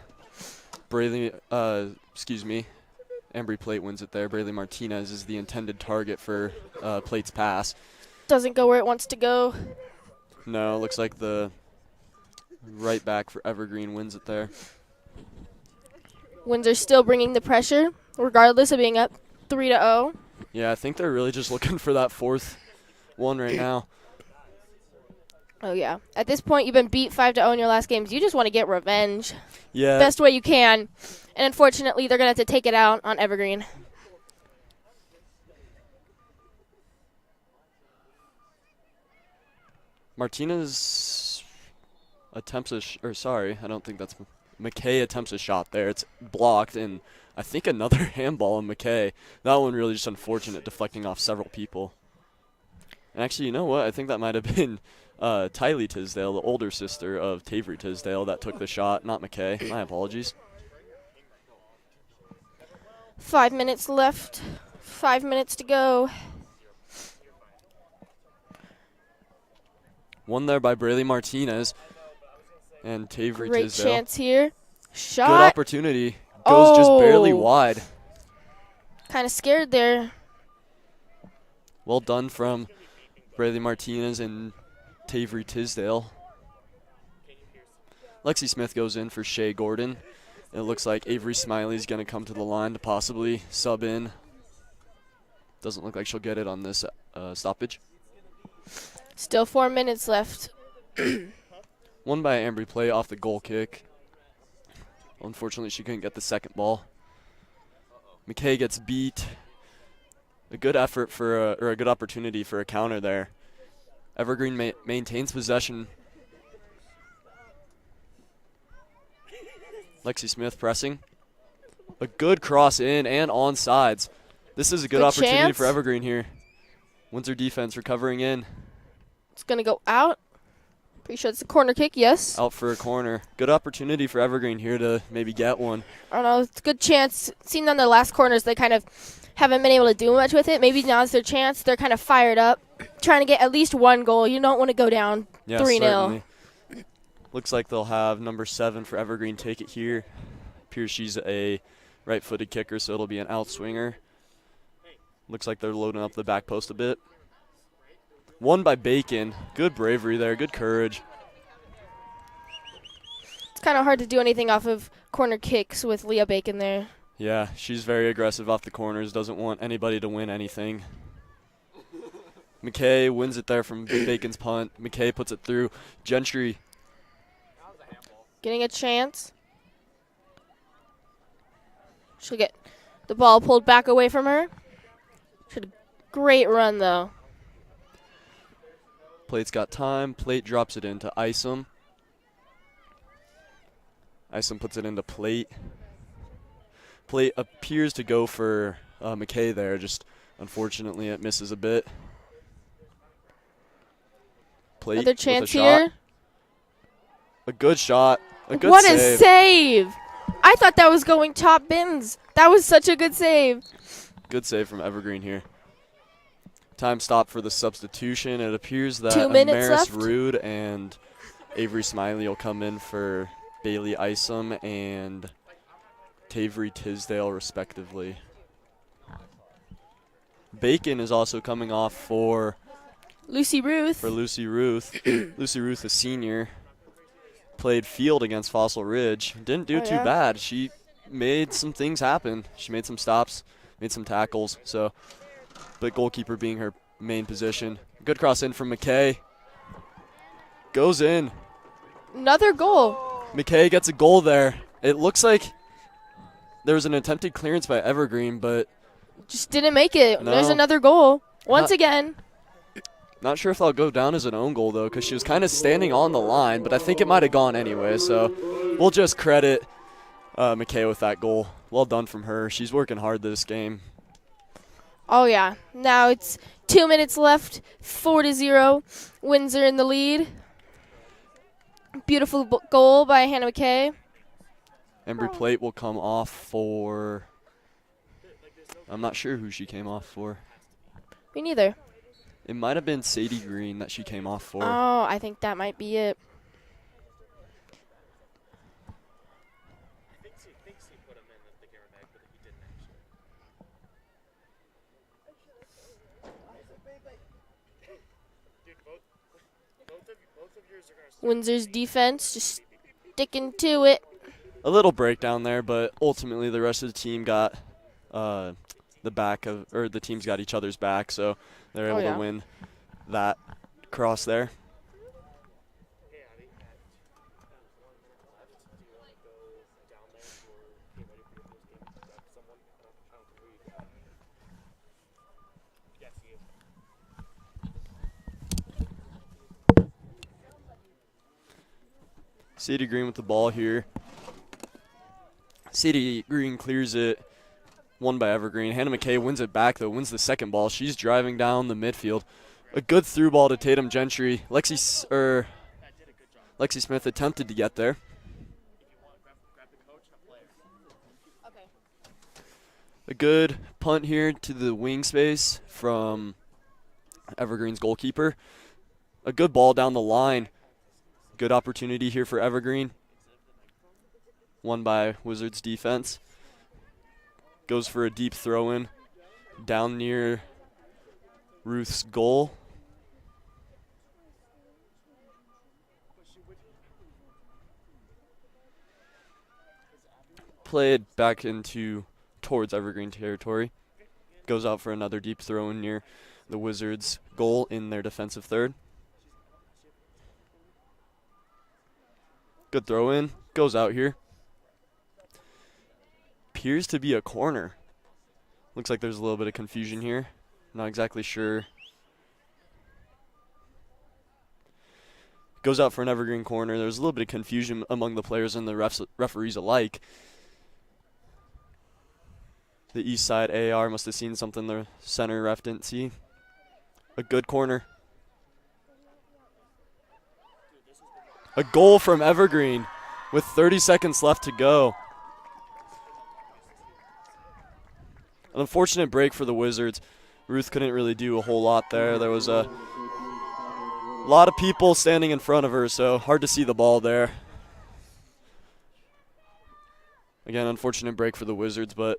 H: Ambry Plate wins it there. Braylee Martinez is the intended target for Plate's pass.
C: Doesn't go where it wants to go.
H: No, looks like the right back for Evergreen wins it there.
C: Windsor still bringing the pressure, regardless of being up 3-0.
H: Yeah, I think they're really just looking for that 4th one right now.
C: Oh, yeah. At this point, you've been beat 5-0 in your last games. You just want to get revenge.
H: Yeah.
C: Best way you can. And unfortunately, they're going to have to take it out on Evergreen.
H: Martinez attempts I don't think that's McKay attempts a shot there. It's blocked, and I think another handball on McKay. That one really just unfortunate, deflecting off several people. And actually, you know what? I think that might have been Tylee Tisdale, the older sister of Tavery Tisdale, that took the shot, not McKay. My apologies.
C: 5 minutes left. 5 minutes to go.
H: One there by Braley Martinez and Tavery
C: Great
H: Tisdale.
C: chance here. Shot.
H: Good opportunity. Goes just barely
C: Oh.
H: wide.
C: Kind of scared there.
H: Well done from Braley Martinez and Tavery Tisdale. Lexi Smith goes in for Shea Gordon. It looks like Avery Smiley's going to come to the line to possibly sub in. Doesn't look like she'll get it on this stoppage.
C: Still 4 minutes left.
H: Won by Ambry Play off the goal kick. Unfortunately, she couldn't get the second ball. McKay gets beat. A good effort for or a good opportunity for a counter there. Evergreen maintains possession. Lexi Smith pressing. A good cross in and on sides. This is a good opportunity
C: chance.
H: for Evergreen here. Windsor defense recovering in.
C: It's going to go out. Pretty sure it's a corner kick, yes.
H: Out for a corner. Good opportunity for Evergreen here to maybe get one.
C: I don't know. It's a good chance. Seen on their last corners, they kind of haven't been able to do much with it. Maybe now's their chance. They're kind of fired up, trying to get at least one goal. You don't want to go down 3-0.
H: Certainly. Looks like they'll have number 7 for Evergreen take it here. Appears she's a right-footed kicker, so it'll be an outswinger. Looks like they're loading up the back post a bit. Won by Bacon. Good bravery there. Good courage.
C: It's kind of hard to do anything off of corner kicks with Leah Bacon there.
H: Yeah, she's very aggressive off the corners. Doesn't want anybody to win anything. McKay wins it there from Bacon's punt. McKay puts it through. Gentry.
C: Getting a chance. She'll get the ball pulled back away from her. She had a great run, though.
H: Plate's got time. Plate drops it into Isom. Isom puts it into Plate. Plate appears to go for McKay there. Just unfortunately it misses a bit. Plate
C: Another
H: with a
C: chance
H: shot.
C: here.
H: A good shot. A good
C: What
H: save.
C: a save! I thought that was going top bins. That was such a good save.
H: Good save from Evergreen here. Time stop for the substitution. It appears that
C: 2 minutes
H: Amaris
C: left.
H: Rude and Avery Smiley will come in for Bailey Isom and Tavery Tisdale, respectively. Bacon is also coming off for
C: Lucy Ruth.
H: Lucy Ruth. Lucy Ruth, a senior, played field against Fossil Ridge. Didn't do too bad. She made some things happen. She made some stops, made some tackles. So, but goalkeeper being her main position. Good cross in from McKay. Goes in.
C: Another goal.
H: McKay gets a goal there. It looks like there was an attempted clearance by Evergreen, but
C: Just didn't make it.
H: No.
C: There's another goal. Once
H: Not-
C: again.
H: not sure if that'll go down as an own goal, though, because she was kind of standing on the line, but I think it might have gone anyway. So we'll just credit McKay with that goal. Well done from her. She's working hard this game.
C: Oh, yeah. Now it's 2 minutes left. 4-0. Windsor in the lead. Beautiful goal by Hannah McKay.
H: Embry Plate will come off for, I'm not sure who she came off for.
C: Me neither.
H: It might have been Sadie Green that she came off for.
C: Oh, I think that might be it.
D: I think he put him in the camera bag, but he didn't actually. Dude, both of yours are going to start.
C: Windsor's defense just sticking to it.
H: A little breakdown there, but ultimately the rest of the team got the teams got each other's back, so they're able to win that cross there. Sadie Green with the ball here. Sadie Green clears it. Won by Evergreen. Hannah McKay wins it back, though, wins the second ball. She's driving down the midfield. A good through ball to Tatum Gentry. Lexi Smith attempted to get there. A good punt here to the wing space from Evergreen's goalkeeper. A good ball down the line. Good opportunity here for Evergreen. Won by Wizards defense. Goes for a deep throw in down near Ruth's goal. Played back towards Evergreen territory. Goes out for another deep throw in near the Wizards goal in their defensive third. Good throw in. Goes out here. Appears to be a corner. Looks like there's a little bit of confusion here. Not exactly sure. Goes out for an Evergreen corner. There's a little bit of confusion among the players and the referees alike. The east side AR must have seen something the center ref didn't see. A good corner. A goal from Evergreen with 30 seconds left to go. An unfortunate break for the Wizards. Ruth couldn't really do a whole lot there. There was a lot of people standing in front of her, so hard to see the ball there. Again, unfortunate break for the Wizards, but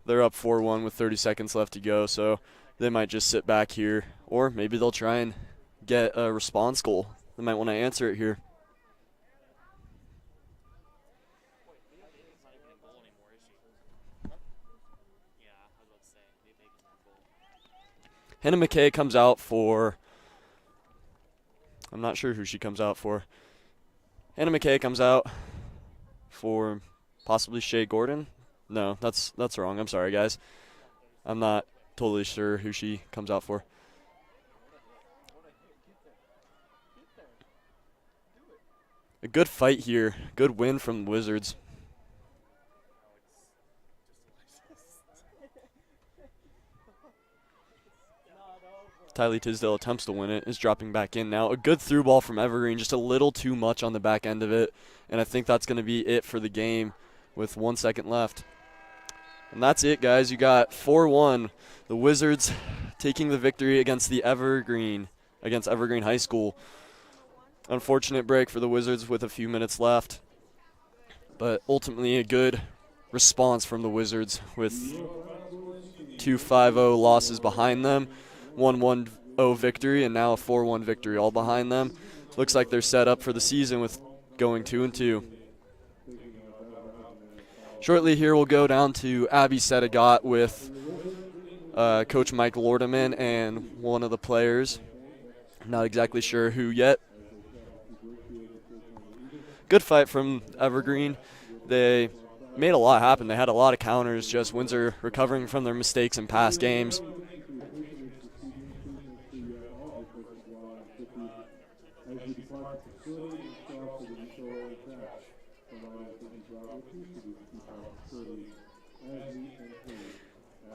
H: they're up 4-1 with 30 seconds left to go, so they might just sit back here, or maybe they'll try and get a response goal. They might want to answer it here. Hannah McKay comes out for, I'm not sure who she comes out for. Hannah McKay comes out for possibly Shea Gordon. No, that's wrong. I'm sorry, guys. I'm not totally sure who she comes out for. A good fight here. Good win from the Wizards. Tylee Tisdale attempts to win it, is dropping back in now. A good through ball from Evergreen, just a little too much on the back end of it. And I think that's going to be it for the game with 1 second left. And that's it, guys. You got 4-1. The Wizards taking the victory against Evergreen High School. Unfortunate break for the Wizards with a few minutes left. But ultimately a good response from the Wizards with 2 5-0 losses behind them. 1-1-0 victory, and now a 4-1 victory all behind them. Looks like they're set up for the season with going 2-2. Shortly here we'll go down to Abby Sedegat with Coach Mike Lordeman and one of the players. Not exactly sure who yet. Good fight from Evergreen. They made a lot happen. They had a lot of counters, just Windsor recovering from their mistakes in past games.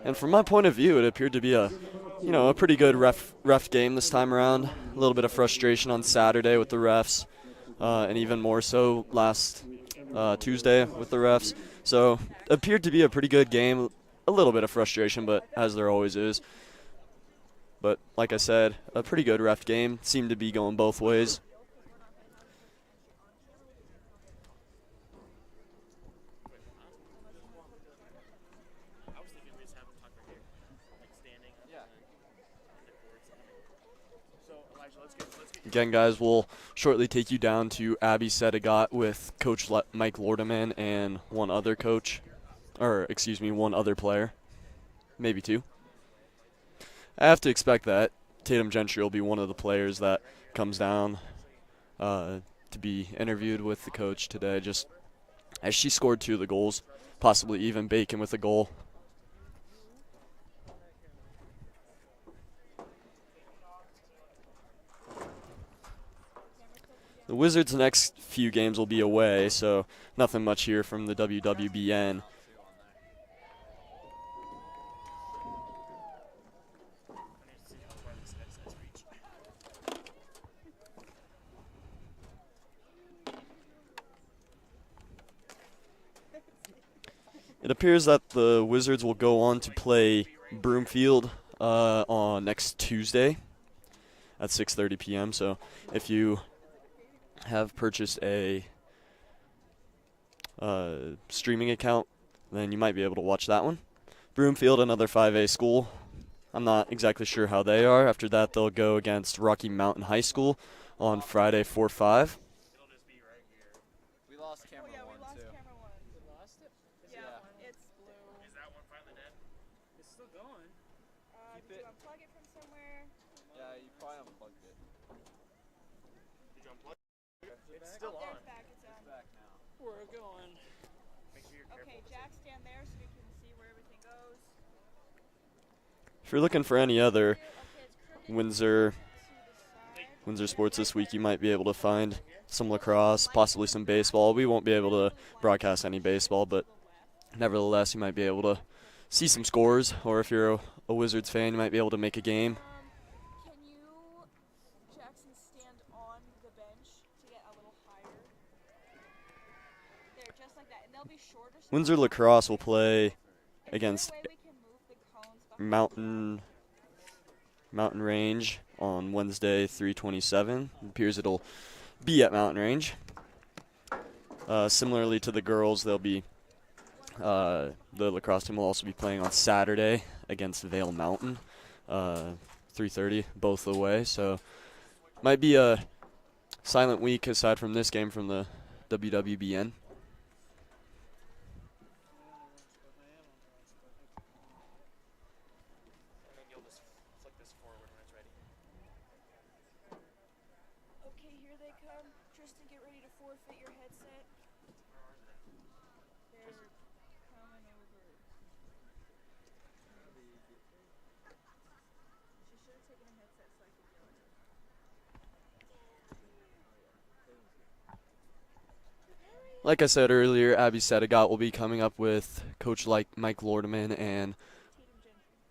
H: And from my point of view, it appeared to be a pretty good ref game this time around. A little bit of frustration on Saturday with the refs, and even more so last Tuesday with the refs. So appeared to be a pretty good game. A little bit of frustration, but as there always is. But like I said, a pretty good ref game. Seemed to be going both ways. Again, guys, we'll shortly take you down to Abby Sedegat with Coach Mike Lordeman and one other player. Maybe two. I have to expect that Tatum Gentry will be one of the players that comes down to be interviewed with the coach today, just as she scored 2 of the goals, possibly even Bacon with a goal. The Wizards' next few games will be away, so nothing much here from the WWBN. It appears that the Wizards will go on to play Broomfield on next Tuesday at 6:30 p.m. So if you have purchased a streaming account, then you might be able to watch that one. Broomfield, another 5A school. I'm not exactly sure how they are. After that, they'll go against Rocky Mountain High School on Friday, 4-5.
F: We lost camera
E: Oh, yeah, we
F: one
E: lost
F: too.
E: camera one.
D: We lost it?
E: Yeah, it's blue.
D: Is that one finally dead?
F: It's still going.
E: Did
F: Keep
E: you
F: it.
E: unplug it from somewhere?
F: Yeah, you probably unplugged it.
D: Did you unplug?
F: It's
D: still
E: Oh,
D: on.
E: it's back. It's on.
F: back now.
D: We're going. Make sure you're careful.
E: Okay, Jack, stand there so we can see where everything goes.
H: If you're looking for any other
E: Okay, it's curved
H: Windsor
E: to the side.
H: Windsor sports this week, you might be able to find some lacrosse, possibly some baseball. We won't be able to broadcast any baseball, but nevertheless, you might be able to see some scores, or if you're a Wizards fan, you might be able to make a game.
E: Can you, Jackson, stand on the bench to get a little higher? There, just like that. And they'll be shorter. So
H: Windsor lacrosse will play against
E: is there a way we can move the cones behind
H: Mountain Range on Wednesday, 3/27. It appears it'll be at Mountain Range. Similarly to the girls, they'll be the lacrosse team will also be playing on Saturday against Vale Mountain, 3:30, both away. So might be a silent week aside from this game from the WWBN.
D: And then you'll just flick this forward when it's ready.
E: Okay, here they come. Tristan, get ready to forfeit your headset. They're coming over. She should have taken a headset so I could yell at her.
H: Like I said earlier, Abby Sedegat will be coming up with Coach Mike Lordeman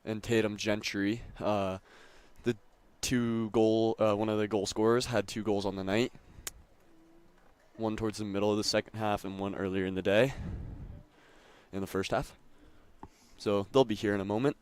H: and Tatum Gentry. The one of the goal scorers had 2 goals on the night. One towards the middle of the second half and one earlier in the day, in the first half. So they'll be here in a moment.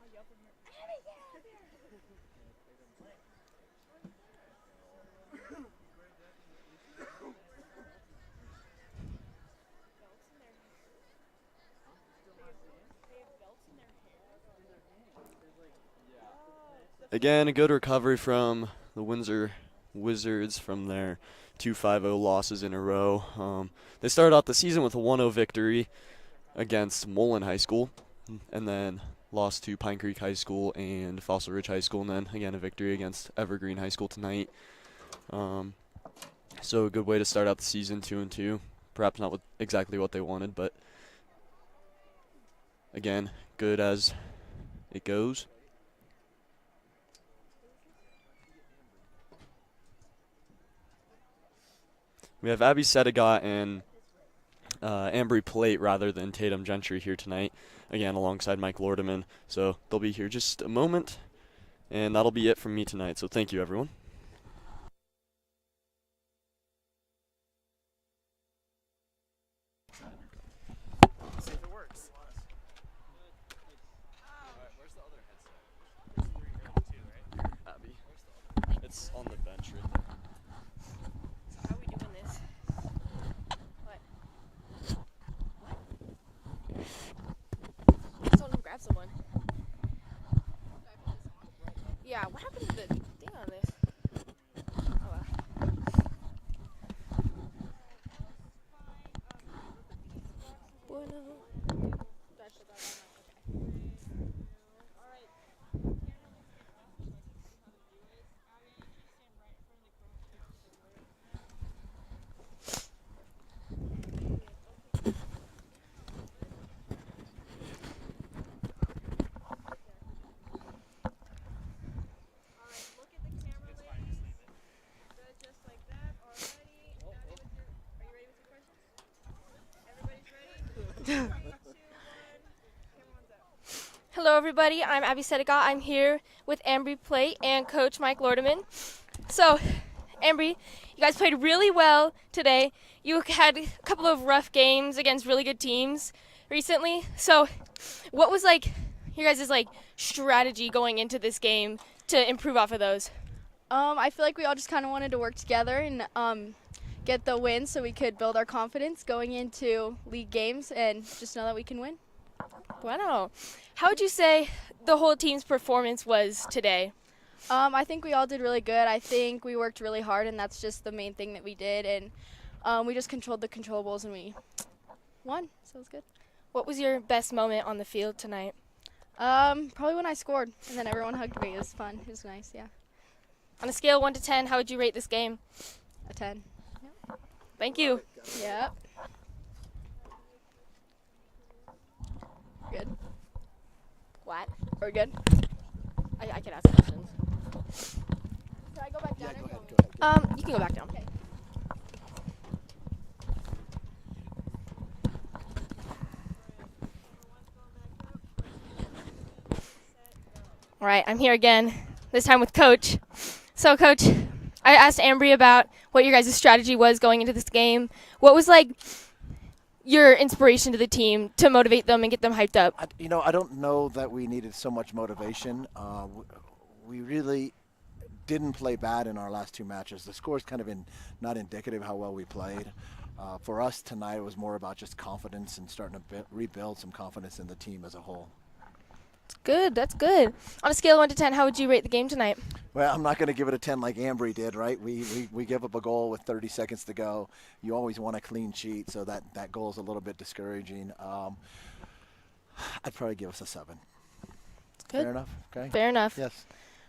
E: I'll yell from here. Abby, get out of here! Belts in their hair. They have belts in their hair.
H: Again, a good recovery from the Windsor Wizards from their 2-5-0 losses in a row. They started out the season with a 1-0 victory against Mullen High School, and then lost to Pine Creek High School and Fossil Ridge High School, and then again a victory against Evergreen High School tonight. So a good way to start out the season, 2-2. Perhaps not exactly what they wanted, but again, good as it goes. We have Abby Sedegat and Ambry Plate rather than Tatum Gentry here tonight, again alongside Mike Lordeman. So they'll be here just a moment, and that'll be it from me tonight. So thank you, everyone.
D: See if it works.
F: Where's the other headset?
D: There's 3 here, 2, right?
H: Abby, it's on the bench right there.
C: How are we doing this? What? Someone grab someone. Yeah, what happened to the thing on this? Oh well. Bueno. Hello, everybody. I'm Abby Sedicott. I'm here with Ambry Plate and Coach Mike Lordeman. So, Ambry, you guys played really well today. You had a couple of rough games against really good teams recently. So, what was your guys' strategy going into this game to improve off of those?
I: I feel like we all just kind of wanted to work together and get the win so we could build our confidence going into league games and just know that we can win.
C: Wow. How would you say the whole team's performance was today?
I: I think we all did really good. I think we worked really hard, and that's just the main thing that we did. And we just controlled the controllables, and we won, so it was good.
C: What was your best moment on the field tonight?
I: Probably when I scored, and then everyone hugged me. It was fun. It was nice, yeah.
C: On a scale of 1 to 10, how would you rate this game?
I: A 10.
C: Thank you.
I: Yeah. Good.
C: What?
I: We're good.
C: I can ask questions.
I: Should I go back down?
C: You can go back down.
I: Okay.
C: All right, I'm here again, this time with Coach. So, Coach, I asked Ambry about what your guys' strategy was going into this game. What was, your inspiration to the team to motivate them and get them hyped up?
F: I don't know that we needed so much motivation. We really didn't play bad in our last two matches. The score's kind of not indicative how well we played. For us tonight, it was more about just confidence and starting to rebuild some confidence in the team as a whole.
C: Good, that's good. On a scale of 1 to 10, how would you rate the game tonight?
F: Well, I'm not going to give it a 10 like Ambry did, right? We give up a goal with 30 seconds to go. You always want a clean sheet, so that goal is a little bit discouraging. I'd probably give us a 7.
C: Good.
F: Fair enough? Okay.
C: Fair enough.
F: Yes.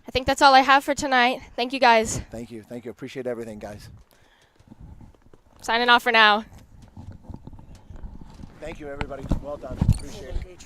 C: I think that's all I have for tonight. Thank you, guys.
F: Thank you. Thank you. Appreciate everything, guys.
C: Signing off for now.
F: Thank you, everybody. Well done. Appreciate it.